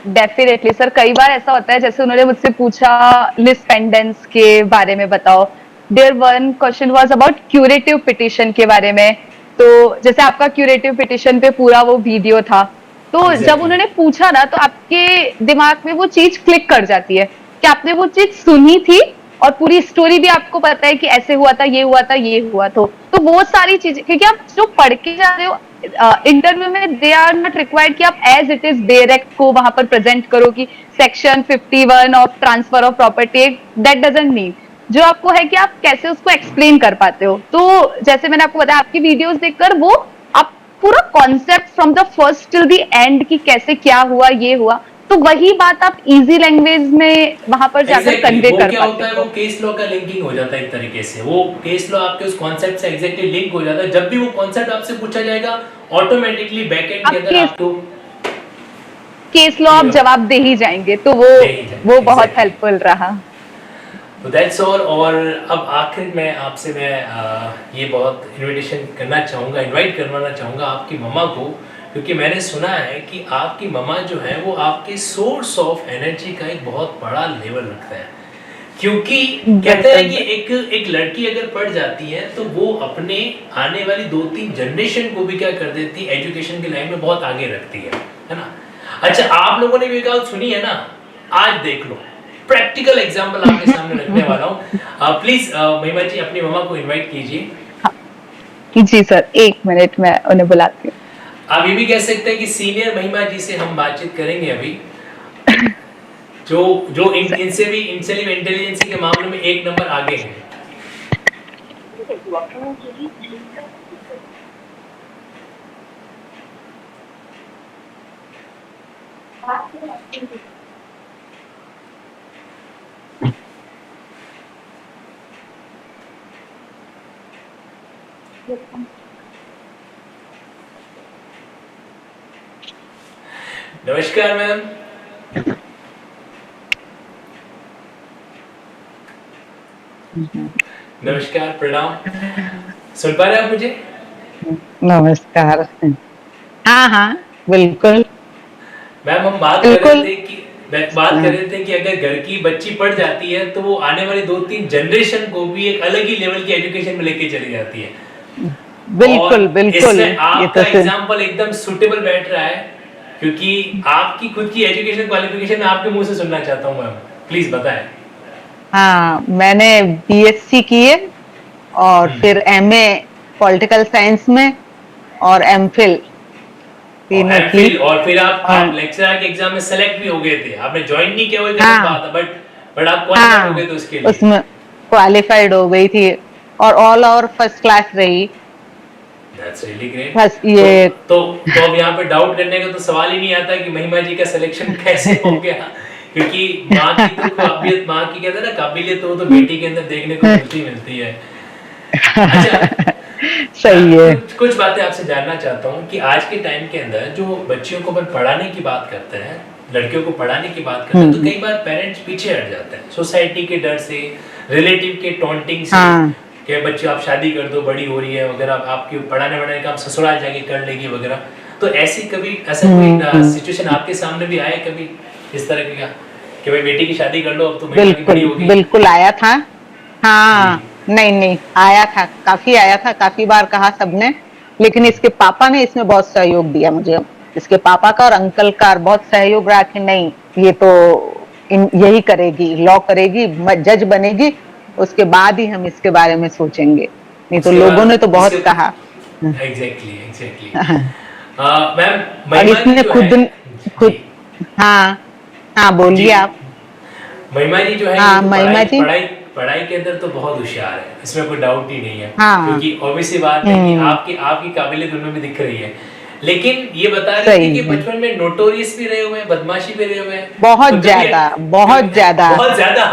डेफिनेटली सर, कई बार ऐसा होता है, जैसे उन्होंने मुझसे पूछा लिस पेंडेंस के बारे में बताओ, there one question was about curative petition के बारे में। तो जैसे आपका क्यूरेटिव पिटिशन पे पूरा वो वीडियो था, तो Exactly. जब उन्होंने पूछा ना, तो आपके दिमाग में वो चीज क्लिक कर जाती है कि आपने वो चीज सुनी थी और पूरी स्टोरी भी आपको पता है कि ऐसे हुआ था, ये हुआ था, ये हुआ तो वो सारी चीजें, क्योंकि आप जो पढ़ के जा रहे हो इंटरव्यू में, दे आर नॉट रिक्वायर्ड कि आप एज इट इज डायरेक्ट को वहां पर प्रेजेंट करो कि section 51 of transfer of property, that doesn't mean. जो आपको है कि आप कैसे उसको एक्सप्लेन कर पाते हो। तो जैसे मैंने आपको बताया, आपकी वीडियोस देखकर वो आप पूरा concept from the first till the end कि कैसे क्या हुआ, ये हुआ, तो वही बात आप इजी लैंग्वेज में वहां पर जाकर Exactly. कन्वे वो कर क्या होता पाते है, हो। वो केस लॉ का लिंकिंग हो जाता है एक तरीके से, वो केस लॉ आपके उस कॉन्सेप्ट से एग्जैक्टली लिंक हो जाता है। जब भी वो कॉन्सेप्ट आपसे पूछा जाएगा, ऑटोमेटिकली बैकएंड आप के अंदर केस आपको केस लॉ आप जवाब दे ही जाएंगे, तो वो दे ही जाएंगे, वो बहुत exactly. हेल्पफुल रहा। तो दैट्स ऑल। और अब आखिर में आपसे मैं ये बहुत इनविटेशन करना चाहूँगा, इनवाइट करवाना चाहूँगा आपकी मम्मा को, क्योंकि मैंने सुना है कि आपकी मम्मा जो है वो आपके सोर्स ऑफ एनर्जी का एक बहुत बड़ा लेवल रखता है। क्योंकि कहते हैं कि एक लड़की अगर पढ़ जाती है तो वो अपने आने वाली 2-3 जनरेशन को भी क्या कर देती है, एजुकेशन की लाइन में बहुत आगे रखती है ना। अच्छा, आप लोगों ने भी कहा सुनी है ना, आज देख लो, प्रैक्टिकल एग्जांपल आपके सामने रखने वाला हूँ। प्लीज महिमा जी अपनी मम्मा को इनवाइट कीजिए। जी सर, 1 मिनट मैं उन्हें बुलाती हूँ। आप ये भी कह सकते हैं कि सीनियर महिमा जी से हम बातचीत करेंगे अभी, जो जो इनसे भी इंटेलिजेंसी के मामले में 1 नंबर आगे हैं। नमस्कार मैम। नमस्कार, प्रणाम। सुन पा रहे हैं आप मुझे? नमस्कार। हाँ हाँ बिल्कुल। मैम हम बात कर रहे थे कि अगर घर की बच्ची पढ़ जाती है तो वो आने वाली 2-3 जनरेशन को भी एक अलग ही लेवल की एजुकेशन में लेके चली जाती है। बिल्कुल बिल्कुल। इसमें आपका एग्जांपल एकदम सूटेबल बैठ रहा है, क्योंकि आपकी खुद की एजुकेशन क्वालिफिकेशन आपके मुंह से सुनना चाहता हूँ मैम, प्लीज बताएं। हाँ, मैंने बीएससी की है और फिर एमए पॉलिटिकल साइंस में और एमफिल तीनों की। और फिर आप लेक्चरर के एग्जाम में सेलेक्ट भी हो गए थे। आपने ज्वाइन नहीं किया, वो एक अलग बात है, बट आप क्वालिफाइड हो गए थे उसके लिए। उसमें क्वालिफाइड हो गई थी और ऑल ओवर फर्स्ट क्लास रही। That's really great. बस ये तो अब यहाँ पे डाउट करने का तो सवाल ही नहीं आता कि महिमा जी का सिलेक्शन कैसे हो गया, क्योंकि माँ की तो काबिलियत, माँ की कहते हैं ना काबिलियत, तो बेटी के अंदर देखने को मिलती है। अच्छा, सही है। कुछ बातें आपसे जानना चाहता हूँ कि आज के टाइम के अंदर जो बच्चियों को अपन पढ़ाने की बात करते हैं, लड़कियों को पढ़ाने की बात करते हैं, तो कई बार पेरेंट्स पीछे हट जाते हैं सोसाइटी के डर से, रिलेटिव के टॉन्टिंग से, कि बच्चे आप शादी कर दो, बड़ी हो रही है वगैरह, आपकी पढ़ाने वढ़ाने का आप ससुराल जाके कर लेगी वगैरह। तो ऐसा कोई सिचुएशन आपके सामने भी आया कभी इस तरह का कि भाई बेटी की शादी कर लो, अब तो महिमा की बड़ी हो गई? बिल्कुल आया था। हाँ, नहीं आया था, काफी आया था, काफी बार कहा सबने, लेकिन इसके पापा ने इसमें बहुत सहयोग दिया मुझे। इसके पापा का और अंकल का बहुत सहयोग रहा कि नहीं, ये तो यही करेगी, लॉ करेगी, जज बनेगी, उसके बाद ही हम इसके बारे में सोचेंगे। नहीं तो लोगों ने तो बहुत कहा। एग्जैक्टली। मैम, और इसने खुद हाँ बोलिए आप। महिमा जी जो है, हाँ, महिमा जी पढ़ाई के अंदर तो बहुत होशियार है, इसमें कोई डाउट ही नहीं है। हाँ, क्योंकि ऑब्वियसली बात है कि आपकी काबिलियत उनमें भी दिख रही है। लेकिन ये बता रहे थे कि बचपन में नोटोरियस भी रहे हुए हैं, बदमाशी भी रहे हुए हैं। बहुत ज्यादा। बहुत ज्यादा।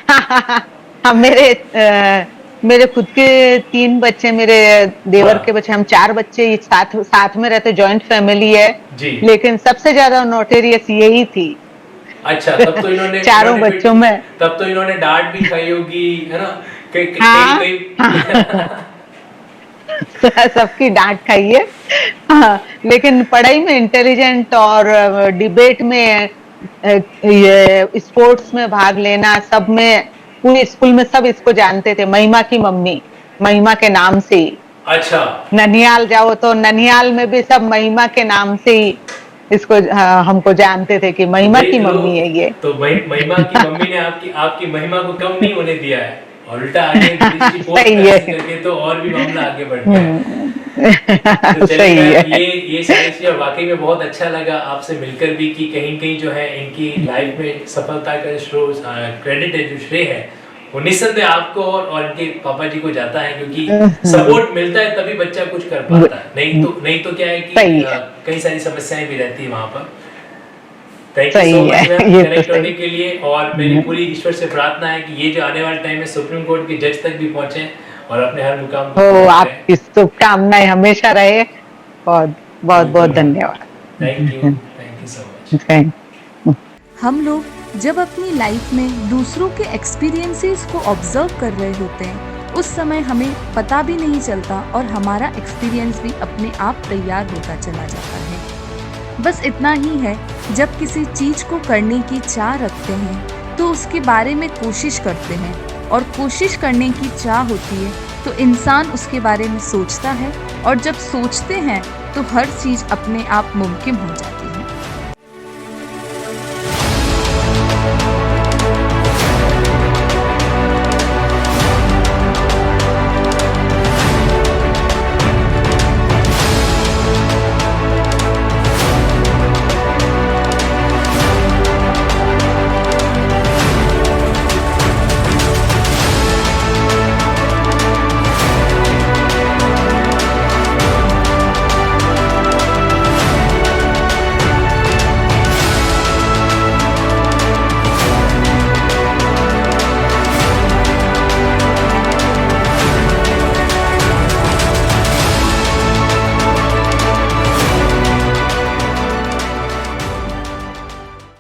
हाँ, मेरे खुद के 3 बच्चे, मेरे देवर के बच्चे, हम 4 बच्चे साथ में रहते, जॉइंट फैमिली है जी। लेकिन सबसे ज्यादा नोटोरियस यही थी। अच्छा, तब तो इन्होंने चारों बच्चों में तब तो इन्होंने डांट भी खाई होगी, है ना? सबकी डांट खाई है। हाँ, लेकिन पढ़ाई में इंटेलिजेंट और डिबेट में, ये स्पोर्ट्स में भाग लेना, सब में, पूरे स्कूल में सब इसको जानते थे, महिमा की मम्मी, महिमा के नाम से। अच्छा, ननिहाल जाओ तो ननिहाल में भी सब महिमा के नाम से ही इसको हमको जानते थे कि महिमा देख की लो, मम्मी है ये। तो महिमा की मम्मी ने आपकी आपकी महिमा को कम नहीं होने दिया है, और उल्टा आगे दृष्टि पोस्ट सही है। मैसेज करके तो और भी मामला आगे बढ़ गया है। तो चलिए सही मैम, है। ये सारी चीजें वाकई में बहुत अच्छा लगा आपसे मिलकर भी, कि कहीं कहीं जो है इनकी लाइफ में सफलता का जो क्रेडिट है, जो श्रेय है, वो निस्संदेह आपको और इनके पापा जी को जाता है, क्योंकि सपोर्ट मिलता है तभी बच्चा कुछ कर पाता है, नहीं तो क्या है कि सही है। कई सारी समस्याएं भी रहती है वहां पर। थैंक यू सही सो मच है, मैम ये तो कनेक्ट होने सही। के लिए, और मेरी पूरी ईश्वर से प्रार्थना है कि ये जो आने वाले टाइम में सुप्रीम कोर्ट के जज तक भी पहुंचे और अपने हर मुकाम को तो पूरा करें। आपकी शुभकामनाएं हमेशा रहे। बहुत बहुत बहुत धन्यवाद। Thank you so much. Thank हम लोग जब अपनी लाइफ में दूसरों के एक्सपीरियंसेस को ऑब्जर्व कर रहे होते हैं, उस समय हमें पता भी नहीं चलता और हमारा एक्सपीरियंस भी अपने आप तैयार होता चला जाता है। बस इतना ही है, जब किसी चीज़ को करने की चाह रखते हैं तो उसके बारे में कोशिश करते हैं, और कोशिश करने की चाह होती है तो इंसान उसके बारे में सोचता है, और जब सोचते हैं तो हर चीज़ अपने आप मुमकिन हो जाती है।